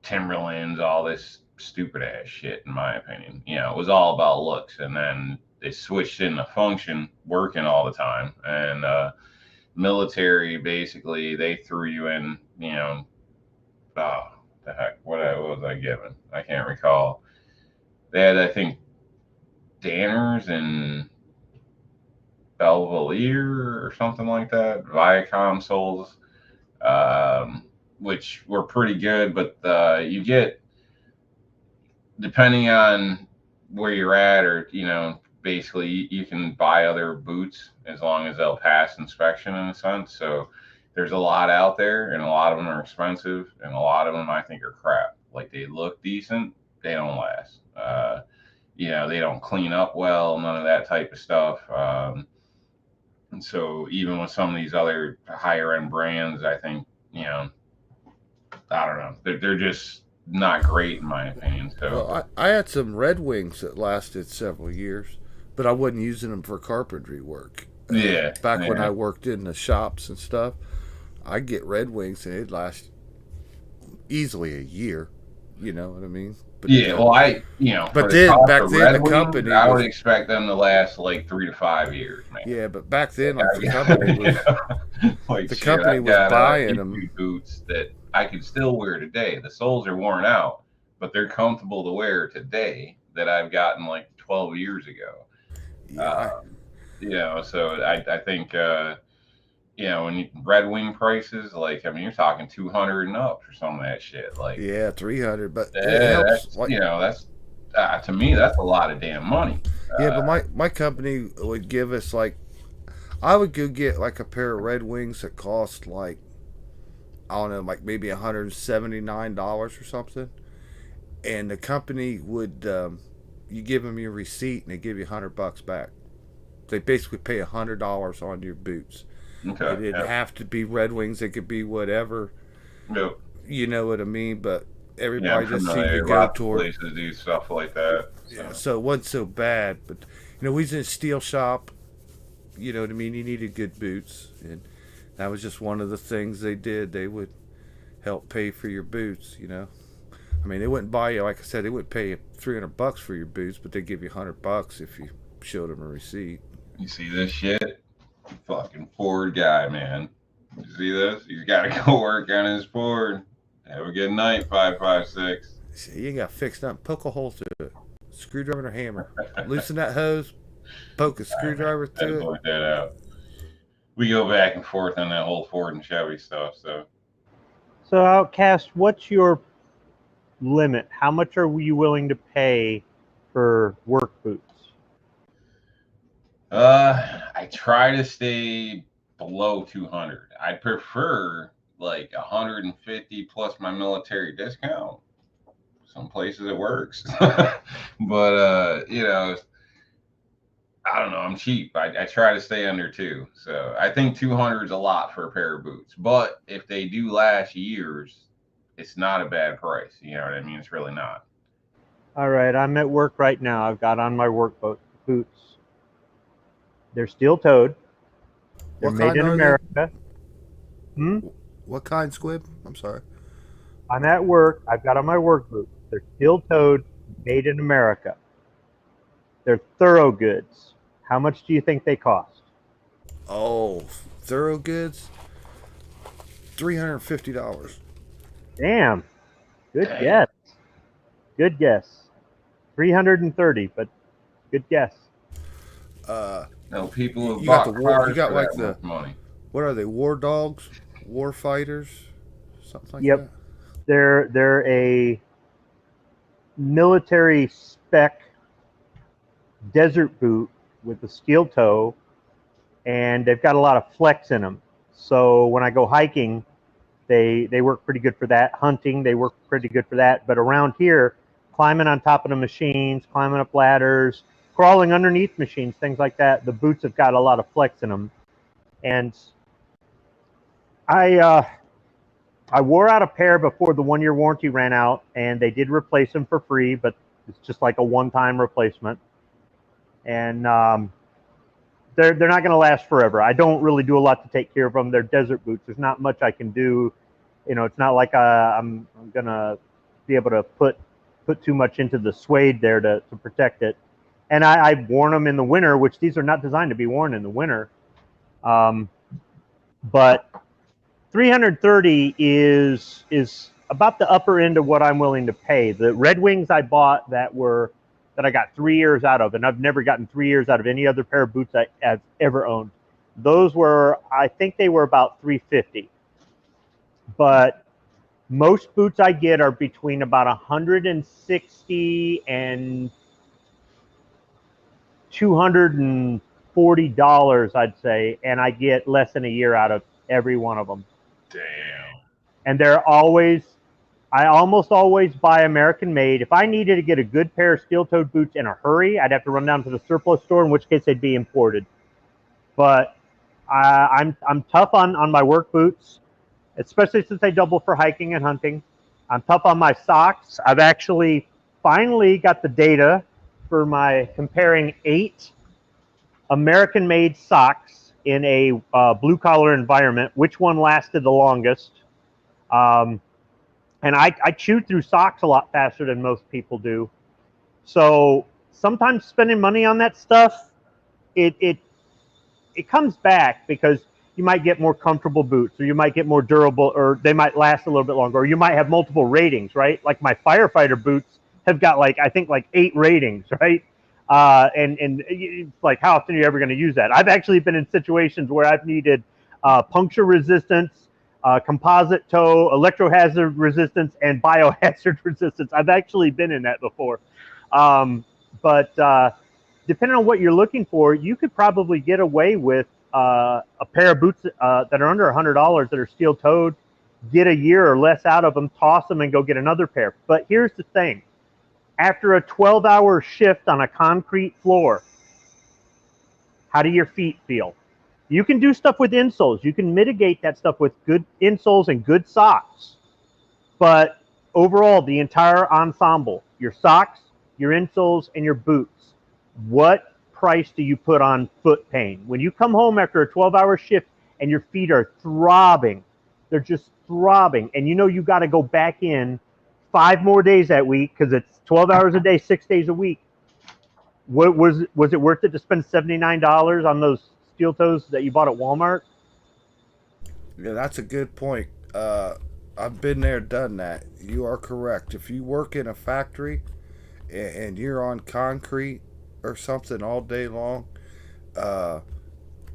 Timberlands, all this stupid ass shit. In my opinion, it was all about looks, and then they switched into function, working all the time, and military basically they threw you in. The heck, what was I given? I can't recall. They had, I think, Danners and Belvedere or something like that, Viacom soles, which were pretty good, but you get, depending on where you're at, or basically you can buy other boots as long as they'll pass inspection in a sense. So there's a lot out there, and a lot of them are expensive, and a lot of them I think are crap. Like, they look decent, they don't last. They don't clean up well, none of that type of stuff. And so even with some of these other higher end brands, I think, I don't know, they're just not great in my opinion. So well, I had some Red Wings that lasted several years, but I wasn't using them for carpentry work. Back when I worked in the shops and stuff, I'd get Red Wings and it'd last easily a year. You know what I mean? But but then back then the company I would expect them to last like 3 to 5 years, man. Yeah, but back then the company was buying them boots that I could still wear today. The soles are worn out, but they're comfortable to wear today that I've gotten like 12 years ago. Yeah. So I think when Red Wing prices, like, I mean, you're talking 200 and up for some of that shit. Like, 300, but it helps. That's to me, that's a lot of damn money. But my company would give us I would go get like a pair of Red Wings that cost like, I don't know, like maybe $179 or something, and the company would you give them your receipt and they give you $100 back. They basically pay $100 on your boots. Okay. It didn't have to be Red Wings. It could be whatever. Yep. You know what I mean? But Yeah, everybody I'm just seemed familiar. to go Lots of toward. places do stuff like that. So. Yeah, so it wasn't so bad. But we was in a steel shop. You know what I mean? You needed good boots, and that was just one of the things they did. They would help pay for your boots. I mean, they wouldn't buy you, like I said, they wouldn't pay you $300 for your boots, but they give you $100 if you showed them a receipt. You see this shit? Fucking Ford guy, man. You see this? He's got to go work on his Ford. Have a good night, 556. See, you ain't got fixed up. Poke a hole through it. Screwdriver or hammer. Loosen that hose. Poke a screwdriver through it. Point that out. We go back and forth on that whole Ford and Chevy stuff. So Outcast, what's your limit? How much are you willing to pay for work boots? I try to stay below 200. I prefer like 150 plus my military discount. Some places it works, but I don't know. I'm cheap. I try to stay under 2. So I think 200 is a lot for a pair of boots. But if they do last years, it's not a bad price. You know what I mean? It's really not. All right, I'm at work right now. I've got on my work boots. They're steel-toed. They're made in America. What kind, Squib? I'm sorry. I'm at work. I've got on my work boots. They're steel-toed, made in America. They're thorough goods. How much do you think they cost? Oh, thorough goods? $350. Damn. Good guess. Good guess. 330, but good guess. No, people have You got bought the war. cars You got for like that the much money. what are they? War dogs, war fighters, something like Yep. that. They're a military spec desert boot with a steel toe, and they've got a lot of flex in them. So when I go hiking, they work pretty good for that. Hunting, they work pretty good for that. But around here, climbing on top of the machines, climbing up ladders, crawling underneath machines, things like that, the boots have got a lot of flex in them. And I wore out a pair before the 1-year warranty ran out, and they did replace them for free, but it's just like a one-time replacement. And they're not going to last forever. I don't really do a lot to take care of them. They're desert boots. There's not much I can do. It's not like I'm going to be able to put too much into the suede there to protect it. And I've worn them in the winter, which these are not designed to be worn in the winter. But 330 is about the upper end of what I'm willing to pay. The Red Wings I bought that I got 3 years out of, and I've never gotten 3 years out of any other pair of boots I've ever owned. Those I think they were about 350. But most boots I get are between about 160 and $240, I'd say, and I get less than a year out of every one of them. Damn. And I almost always buy American made. If I needed to get a good pair of steel-toed boots in a hurry, I'd have to run down to the surplus store, in which case they'd be imported. But I'm tough on my work boots, especially since they double for hiking and hunting. I'm tough on my socks. I've actually finally got the data for my comparing 8 American-made socks in a blue-collar environment, which one lasted the longest. And I chewed through socks a lot faster than most people do. So sometimes spending money on that stuff, it comes back because you might get more comfortable boots, or you might get more durable, or they might last a little bit longer, or you might have multiple ratings, right? Like my firefighter boots have got I think 8 ratings, right? And it's like, how often are you ever going to use that? I've actually been in situations where I've needed puncture resistance, composite toe, electrohazard resistance, and biohazard resistance. I've actually been in that before. But depending on what you're looking for, you could probably get away with a pair of boots that are under $100 that are steel-toed, get a year or less out of them, toss them, and go get another pair. But here's the thing. After a 12-hour shift on a concrete floor, how do your feet feel? You can do stuff with insoles. You can mitigate that stuff with good insoles and good socks. But overall, the entire ensemble, your socks, your insoles, and your boots, what price do you put on foot pain? When you come home after a 12-hour shift and your feet are throbbing, they're just throbbing, and you know you got to go back in 5 more days that week because it's 12 hours a day, 6 days a week. What was it worth it to spend $79 on those steel toes that you bought at Walmart? Yeah, that's a good point. I've been there, done that. You are correct. If you work in a factory and you're on concrete or something all day long,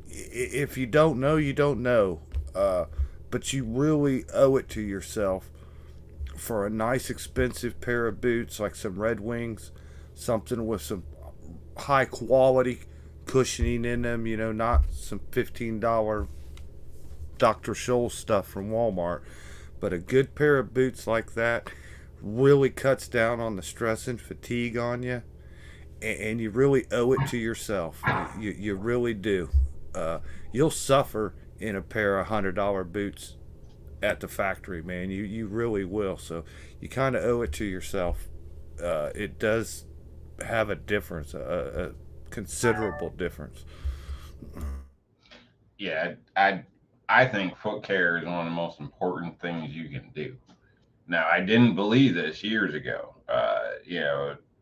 if you don't know, you don't know. But you really owe it to yourself for a nice, expensive pair of boots, like some Red Wings, something with some high quality cushioning in them, you know, not some $15 Dr. Scholl's stuff from Walmart. But a good pair of boots like that really cuts down on the stress and fatigue on you, and you really owe it to yourself. You really do. You'll suffer in a pair of $100 boots at the factory, man. You really will. So you kind of owe it to yourself. It does have a difference, a considerable difference. Yeah, I think foot care is one of the most important things you can do. Now, I didn't believe this years ago.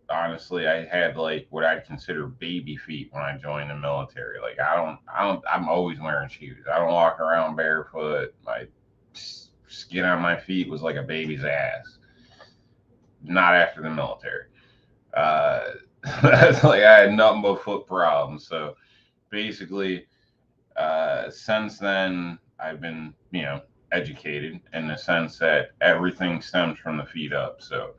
Honestly, I had like what I'd consider baby feet when I joined the military. Like I'm always wearing shoes. I don't walk around barefoot. My skin on my feet was like a baby's ass. Not after the military. That's like I had nothing but foot problems. So basically, since then, I've been, educated in the sense that everything stems from the feet up. So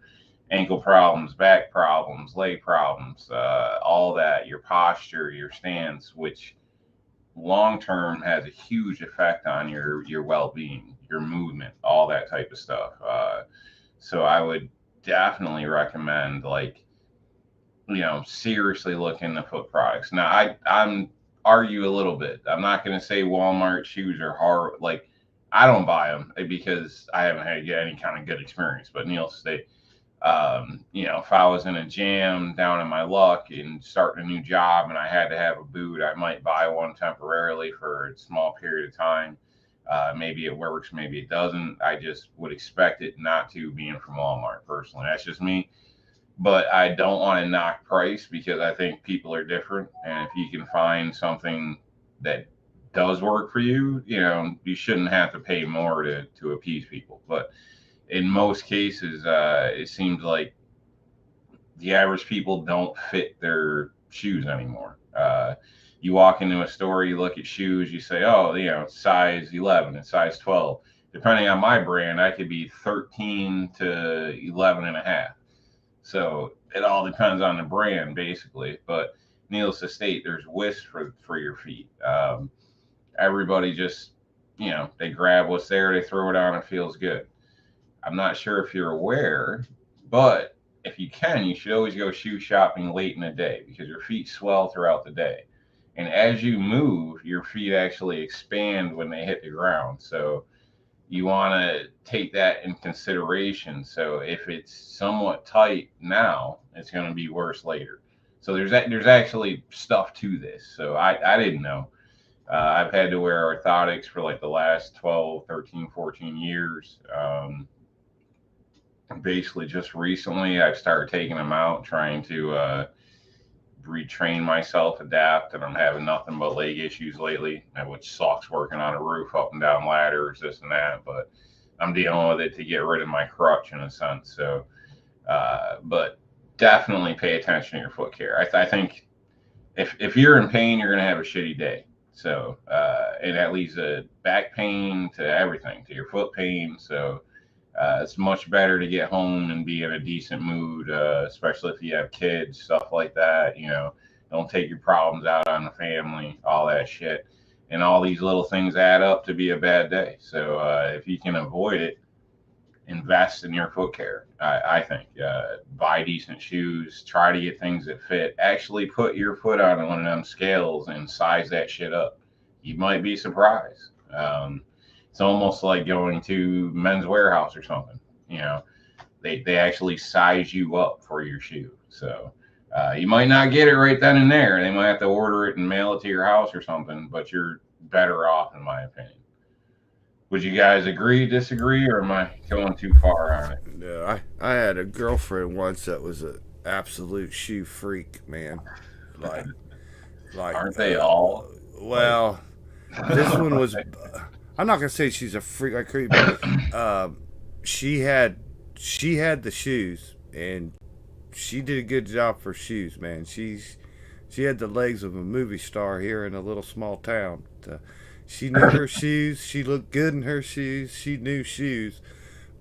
ankle problems, back problems, leg problems, all that, your posture, your stance, which long term has a huge effect on your well-being, your movement, all that type of stuff. So I would definitely recommend seriously look into foot products. Now I'm argue a little bit. I'm not going to say Walmart shoes are hard. Like I don't buy them because I haven't had any kind of good experience. But needless to say, if I was in a jam down in my luck and starting a new job and I had to have a boot, I might buy one temporarily for a small period of time. Maybe it works, maybe it doesn't. I just would expect it not to, being from Walmart personally. That's just me. But I don't want to knock price because I think people are different. And if you can find something that does work for you, you shouldn't have to pay more to appease people. But in most cases, it seems like the average people don't fit their shoes anymore. You walk into a store, you look at shoes, you say, oh, it's size 11, it's size 12. Depending on my brand, I could be 13 to 11 and a half. So it all depends on the brand, basically. But needless to state, there's widths for your feet. Everybody just, they grab what's there, they throw it on, it feels good. I'm not sure if you're aware, but if you can, you should always go shoe shopping late in the day because your feet swell throughout the day. And as you move, your feet actually expand when they hit the ground. So you want to take that in consideration. So if it's somewhat tight now, it's going to be worse later. So there's actually stuff to this. So I didn't know. I've had to wear orthotics for like the last 12, 13, 14 years. Basically just recently I've started taking them out, trying to retrain myself, adapt, and I'm having nothing but leg issues lately, which sucks working on a roof, up and down ladders, this and that, but I'm dealing with it to get rid of my crutch in a sense. So, but definitely pay attention to your foot care. I think if you're in pain, you're going to have a shitty day. So, and that leads to back pain, to everything, to your foot pain. So, it's much better to get home and be in a decent mood, especially if you have kids, stuff like that. Don't take your problems out on the family, all that shit. And all these little things add up to be a bad day. So if you can avoid it, invest in your foot care. I think buy decent shoes, try to get things that fit. Actually, put your foot on one of them scales and size that shit up. You might be surprised. It's almost like going to Men's Warehouse or something. You know, they actually size you up for your shoe. So you might not get it right then and there. They might have to order it and mail it to your house or something, but you're better off, in my opinion. Would you guys agree, disagree, or am I going too far on it? Yeah, I had a girlfriend once that was an absolute shoe freak, man. Like, Aren't they all? Well, this one was. I'm not gonna say she's a freak like crazy, but she had the shoes, and she did a good job for shoes, man. She had the legs of a movie star here in a little small town. She knew her shoes. She looked good in her shoes. She knew shoes.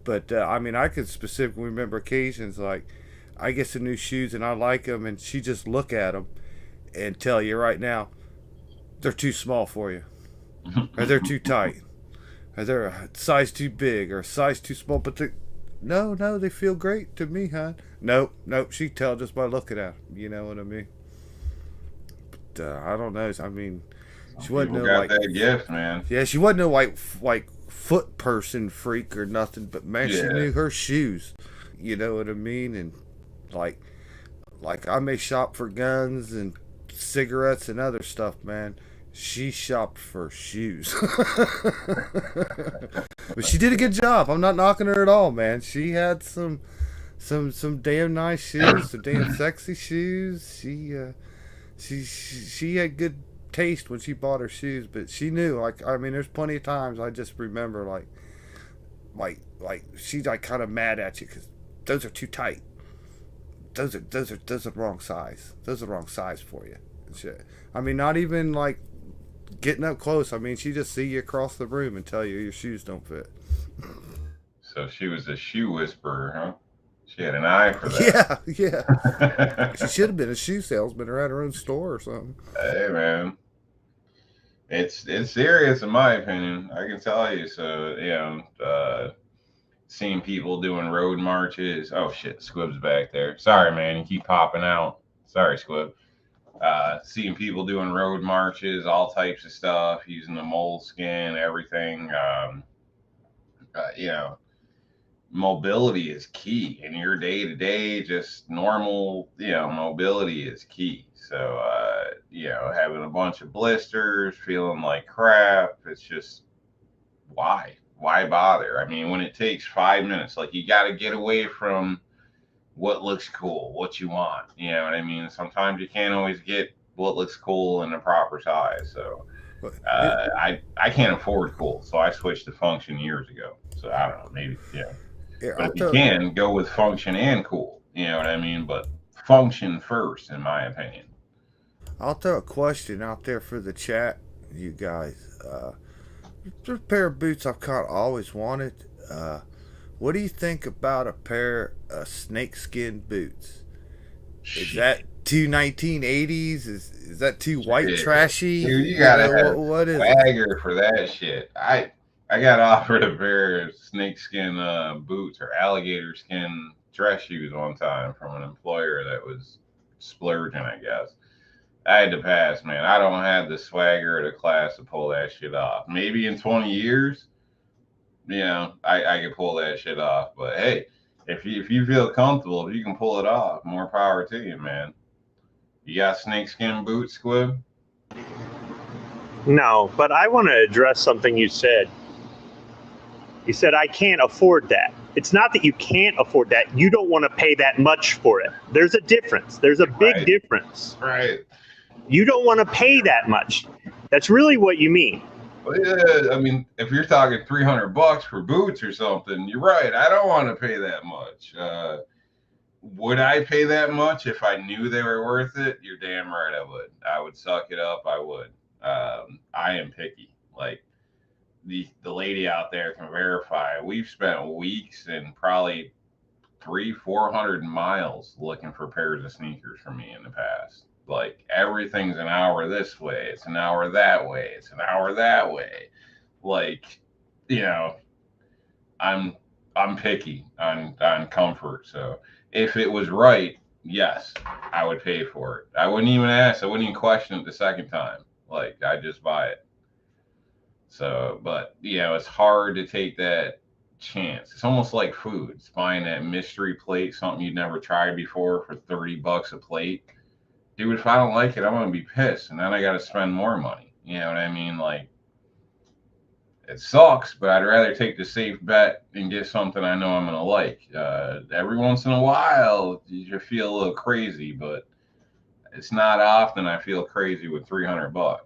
But I mean, I could specifically remember occasions like I get some new shoes and I like them, and she just look at them and tell you right now they're too small for you, or they're too tight, or they're a size too big, or a size too small. But no, they feel great to me, hon. Nope. She tell just by looking at them. You know what I mean? But I don't know. I mean, she wasn't no like that gift, man. Yeah, she wasn't no like foot person freak or nothing. But man, she knew her shoes. You know what I mean? And like I may shop for guns and cigarettes and other stuff, man. She shopped for shoes. But she did a good job. I'm not knocking her at all, man. She had some damn nice shoes, some damn sexy shoes. She had good taste when she bought her shoes, but she knew, like, I mean, there's plenty of times I just remember like she's like kind of mad at you because those are too tight. Those are the wrong size. Those are the wrong size for you. And shit. I mean, not even like getting up close. I mean, she just see you across the room and tell you your shoes don't fit. So she was a shoe whisperer, huh? She had an eye for that. Yeah. She should have been a shoe salesman or at her own store or something. Hey, man. It's serious in my opinion. I can tell you. So, you know, seeing people doing road marches. Oh, shit. Squib's back there. Sorry, man. You keep popping out. Sorry, Squib. Seeing people doing road marches, all types of stuff, using the moleskin, everything. You know, mobility is key in your day to day, just normal, you know, mobility is key. So, you know, having a bunch of blisters, feeling like crap, it's just why bother? I mean, when it takes 5 minutes, like you got to get away from what looks cool, what you want. You know what I mean? Sometimes you can't always get what looks cool in the proper size. So I can't afford cool, so I switched to function years ago. So I don't know, maybe but if you can go with function and cool, you know what I mean? But function first, in my opinion. I'll throw a question out there for the chat, you guys. There's a pair of boots I've kind of always wanted. What do you think about a pair of snakeskin boots? Is that too 1980s? Is that too white trashy? Dude, you gotta have what is swagger for that shit. I got offered a pair of snakeskin boots or alligator skin dress shoes one time from an employer that was splurging, I guess. I had to pass, man. I don't have the swagger or the class to pull that shit off. Maybe in 20 years, you know, I could pull that shit off. But hey, if you feel comfortable, if you can pull it off, more power to you, man. You got snakeskin boots, Squib? No, but I want to address something you said. You said, I can't afford that. It's not that you can't afford that. You don't want to pay that much for it. There's a difference. There's a big difference. Right. You don't want to pay that much. That's really what you mean. Well, yeah, I mean, if you're talking $300 for boots or something, you're right. I don't want to pay that much. Would I pay that much if I knew they were worth it? You're damn right I would. I would suck it up. I would. I am picky. Like, the lady out there can verify. We've spent weeks and probably 300-400 miles looking for pairs of sneakers for me in the past. Like, everything's an hour this way, it's an hour that way, it's an hour that way. Like, you know, I'm I'm picky on comfort. So if it was right, yes, I would pay for it. I wouldn't even ask. I wouldn't even question it the second time. Like I just buy it. So, but it's hard to take that chance. It's almost like food. It's buying that mystery plate, something you'd never tried before for $30 a plate. Dude, if I don't like it, I'm gonna be pissed, and then I got to spend more money. You know what I mean? Like it sucks, but I'd rather take the safe bet and get something I know I'm gonna like. Every once in a while, you feel a little crazy, but it's not often I feel crazy with $300.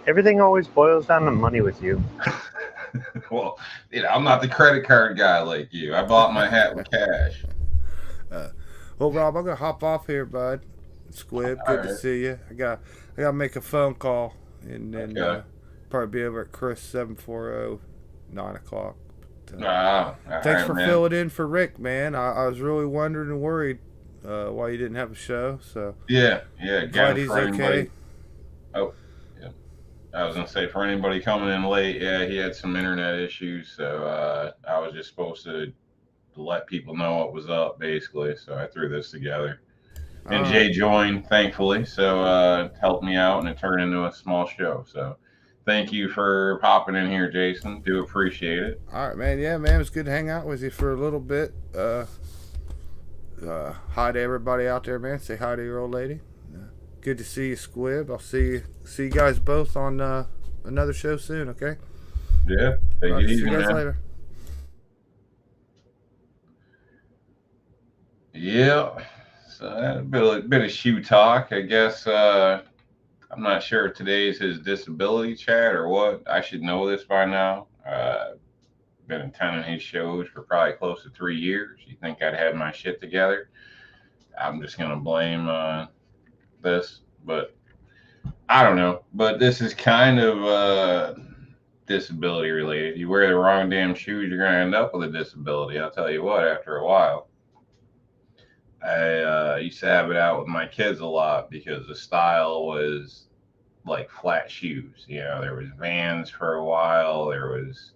Everything always boils down to money with you. Well, I'm not the credit card guy like you. I bought my hat with cash. Well, Rob, I'm gonna hop off here, bud. Squib, All good to right. see you. I gotta make a phone call and then Okay. probably be over at Chris 740 9 o'clock. But, All thanks right, for man. filling in for Rick, man. I was really wondering and worried why you didn't have a show. So Yeah, yeah. glad Again, he's for anybody. okay. Oh, yeah. I was gonna say for anybody coming in late. Yeah, he had some internet issues, so I was just supposed to let people know what was up, basically. So I threw this together, and All right, Jay joined, thankfully. So helped me out, and it turned into a small show. So thank you for popping in here, Jason. Do appreciate it. all right, man. Yeah, man, it was good to hang out with you for a little bit. Hi to everybody out there, man. Say hi to your old lady. Good to see you, Squib. I'll see you guys both on another show soon. Okay. Yeah, take All it right. See easy, you guys man. later. Yeah. So a bit of shoe talk, I guess. I'm not sure if today's his disability chat or what. I should know this by now. Been attending his shows for probably close to 3 years. You think I'd have my shit together? I'm just gonna blame this, but I don't know. But this is kind of disability related. You wear the wrong damn shoes, you're gonna end up with a disability. I'll tell you what. After a while, I used to have it out with my kids a lot because the style was like flat shoes. There was Vans for a while. There was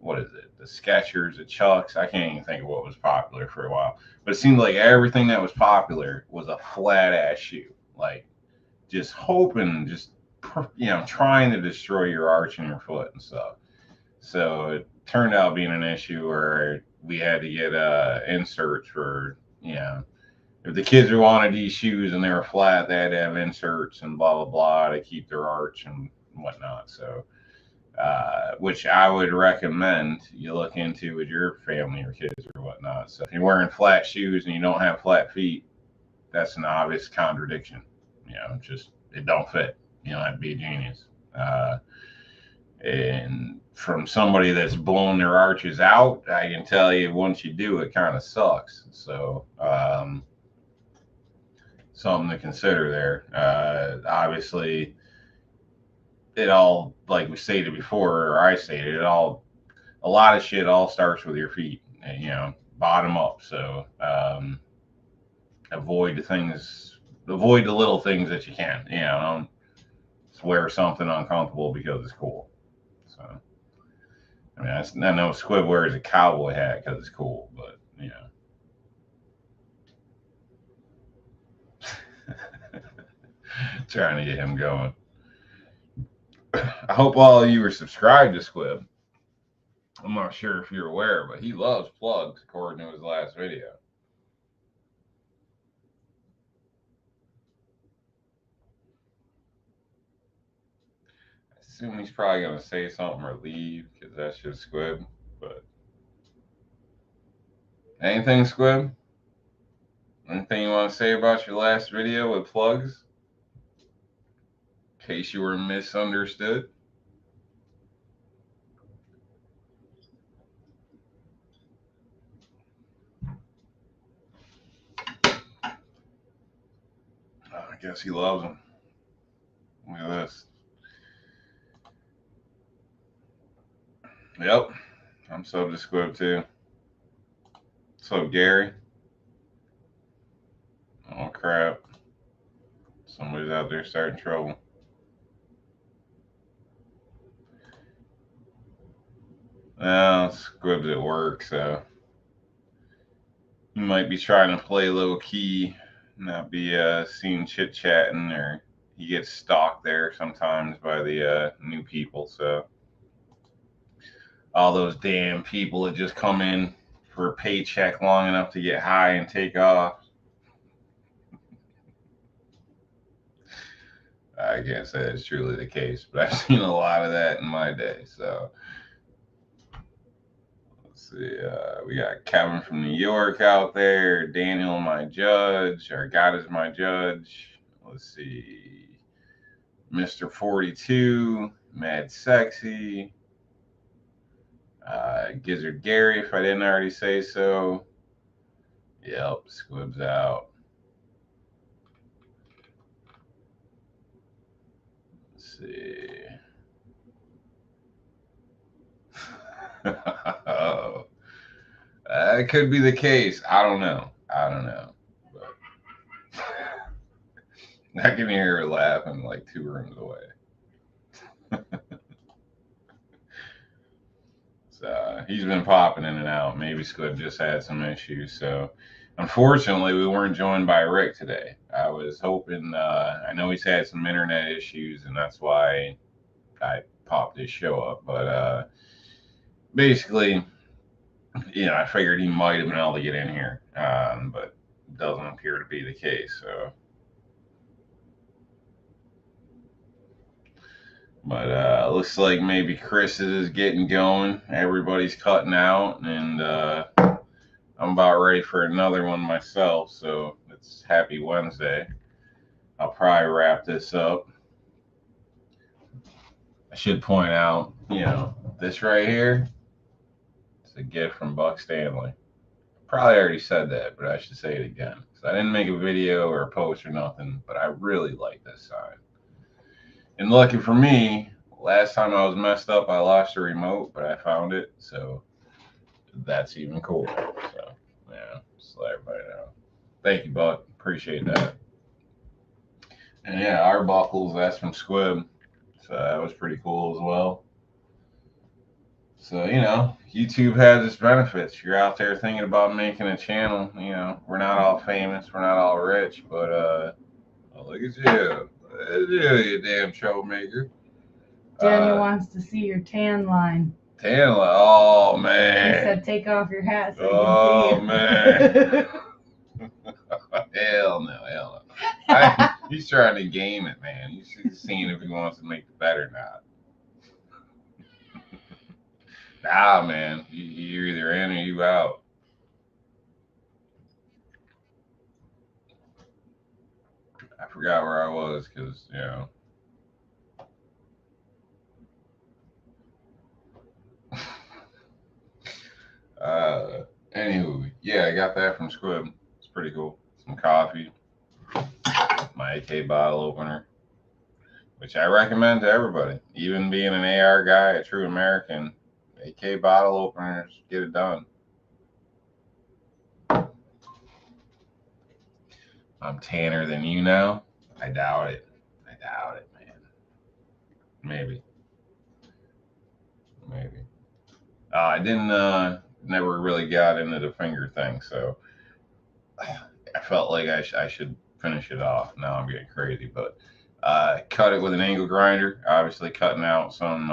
what is it? The Skechers, the Chucks. I can't even think of what was popular for a while. But it seemed like everything that was popular was a flat ass shoe. Like just hoping, just trying to destroy your arch in your foot and stuff. So it turned out being an issue where we had to get inserts for if the kids wanted these shoes and they were flat, they had to have inserts and blah blah blah to keep their arch and whatnot. So, which I would recommend you look into with your family or kids or whatnot. So, if you're wearing flat shoes and you don't have flat feet, that's an obvious contradiction. Just it don't fit. You know, that'd be a genius. And from somebody that's blown their arches out, I can tell you once you do, it kind of sucks. So, something to consider there. Obviously, it all, like we stated before, or I stated, a lot of shit all starts with your feet, bottom up. So avoid the little things that you can. Don't wear something uncomfortable because it's cool. So, I mean, I know Squid wears a cowboy hat because it's cool, but trying to get him going. I hope all of you are subscribed to Squib. I'm not sure if you're aware, but he loves plugs, according to his last video. I assume he's probably going to say something or leave because that's just Squib. But anything, Squib? Anything you want to say about your last video with plugs? In case you were misunderstood. I guess he loves them. Look at this. Yep. I'm sub to Squib too. What's up, Gary? Oh, crap. Somebody's out there starting trouble. Well, Squib's at work, so he might be trying to play low key, not be seen chit chatting, or he gets stalked there sometimes by the new people. So all those damn people that just come in for a paycheck long enough to get high and take off. I can't say that's truly the case, but I've seen a lot of that in my day. So let's see. We got Kevin from New York out there, Daniel, my judge, or God is my judge. Let's see. Mr. 42, Mad Sexy, Gizzard Gary, if I didn't already say so. Yep, Squib's out. Let's see. Oh, that could be the case. I don't know. But I can hear her laughing like 2 rooms away. So he's been popping in and out. Maybe Squib just had some issues. So unfortunately, we weren't joined by Rick today. I was hoping. I know he's had some internet issues, and that's why I popped his show up. But basically, I figured he might have been able to get in here, but it doesn't appear to be the case. So, but looks like maybe Chris is getting going. Everybody's cutting out, and I'm about ready for another one myself. So it's Happy Wednesday. I'll probably wrap this up. I should point out, this right here, it's a gift from Buck Stanley. Probably already said that, but I should say it again. I didn't make a video or a post or nothing, but I really like this sign. And lucky for me, last time I was messed up, I lost the remote, but I found it, so that's even cooler. So, yeah, just let everybody know. Thank you, Buck. Appreciate that. And yeah, our buckles, that's from Squib. So that was pretty cool as well. So, YouTube has its benefits. You're out there thinking about making a channel. We're not all famous, we're not all rich, but look at you. Look at you damn troublemaker. Daniel wants to see your tan line. Tan line? Oh, He man. said take off your hat so Oh, you can see man. Hell no. He's trying to game it, man. He's seeing if he wants to make the bet or not. Nah, man. You're either in or you out. I forgot where I was because, anywho, yeah, I got that from Squib. It's pretty cool. Some coffee, my AK bottle opener, which I recommend to everybody. Even being an AR guy, a true American, AK bottle openers, get it done. I'm tanner than you now. I doubt it, man. Maybe. I didn't. Never really got into the finger thing, so I felt like I should finish it off. Now I'm getting crazy, but cut it with an angle grinder. Obviously, cutting out some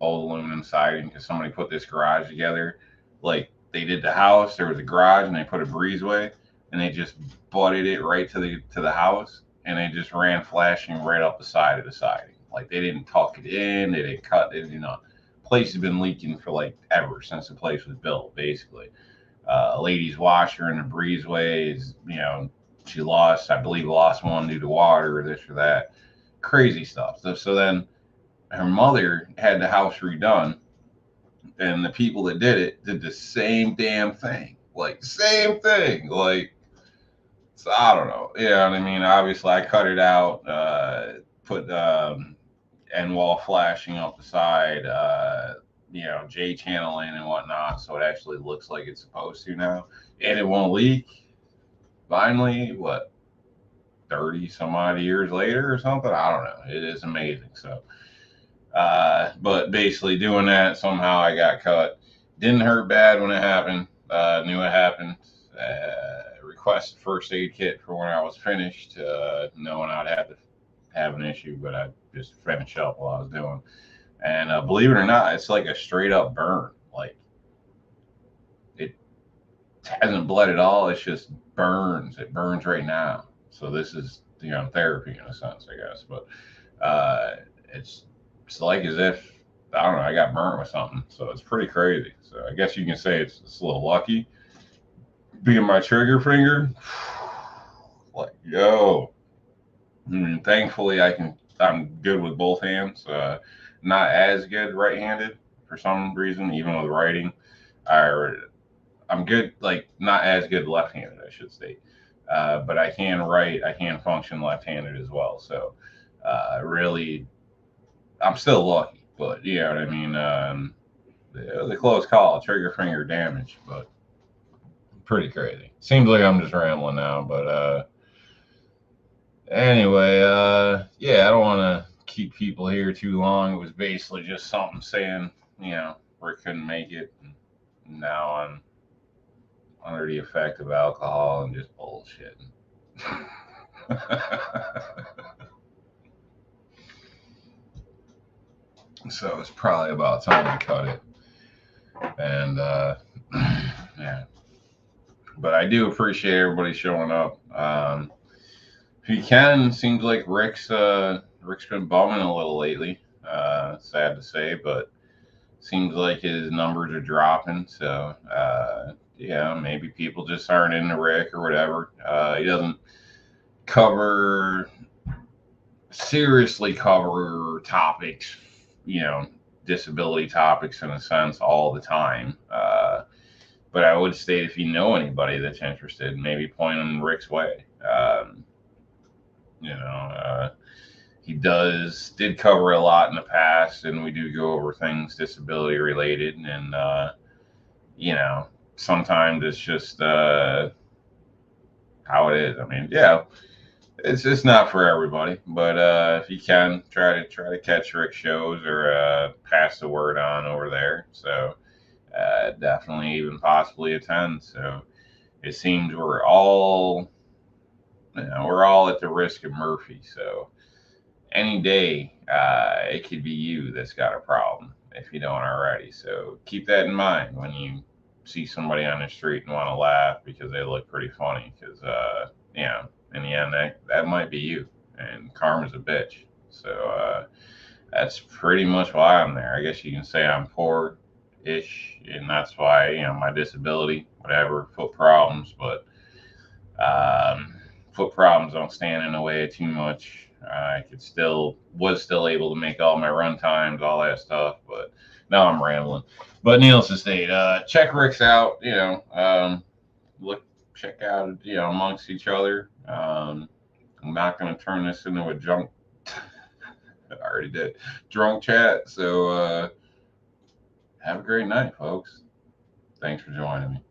old aluminum siding because somebody put this garage together. Like they did the house. There was a garage, and they put a breezeway, and they just butted it right to the house, and they just ran flashing right up the side of the siding. Like they didn't tuck it in. They didn't cut it. Place has been leaking for like ever since the place was built, basically. Lady's washer in the breezeway is, she I believe lost one due to water or this or that. Crazy stuff. So then her mother had the house redone, and the people that did it did the same damn thing. Like, same thing. Like, so I don't know. You know what I mean? Obviously, I cut it out, put end wall flashing up the side, J channel in and whatnot, so it actually looks like it's supposed to now, and it won't leak. Finally, 30 some odd years later or something, I don't know. It is amazing. So But basically doing that, somehow I got cut. Didn't hurt bad when it happened. Knew it happened. Requested first aid kit for when I was finished, knowing I'd have to have an issue, but I just finished up while I was doing. And believe it or not, it's like a straight up burn. Like it hasn't bled at all. It's just burns. It burns right now. So this is therapy in a sense, I guess. But it's like as if I don't know. I got burnt with something. So it's pretty crazy. So I guess you can say it's a little lucky. Being my trigger finger, like yo. Thankfully, I'm good with both hands. Not as good right-handed for some reason, even with writing. I'm good, like not as good left-handed, I should say. But I can write. I can function left-handed as well. So really, I'm still lucky. But you know what I mean. The close call, trigger finger damage, but pretty crazy. Seems like I'm just rambling now, but anyway, yeah, I don't want to keep people here too long. It was basically just something saying, Rick couldn't make it. And now I'm under the effect of alcohol and just bullshit. So it's probably about time to cut it. And yeah, but I do appreciate everybody showing up. If you can, seems like Rick's been bumming a little lately. Sad to say, but seems like his numbers are dropping. So yeah, maybe people just aren't into Rick or whatever. He doesn't seriously cover topics, disability topics in a sense all the time. But I would state if you know anybody that's interested, maybe point them Rick's way. He did cover a lot in the past, and we do go over things disability related, and sometimes it's just how it is. I mean, yeah, it's just not for everybody, but if you can try to catch Rick shows or pass the word on over there. So definitely even possibly attend. So it seems we're all at the risk of Murphy. So any day it could be you that's got a problem if you don't already. So keep that in mind when you see somebody on the street and want to laugh because they look pretty funny. Because in the end that might be you, and karma's a bitch. So that's pretty much why I'm there. I guess you can say I'm poor-ish, and that's why my disability, whatever, foot problems, but foot problems don't stand in the way of too much. I was still able to make all my run times, all that stuff, but now I'm rambling. But needless to state, check Rick's out. Check out amongst each other. I'm not going to turn this into a drunk. I already did drunk chat. So have a great night, folks. Thanks for joining me.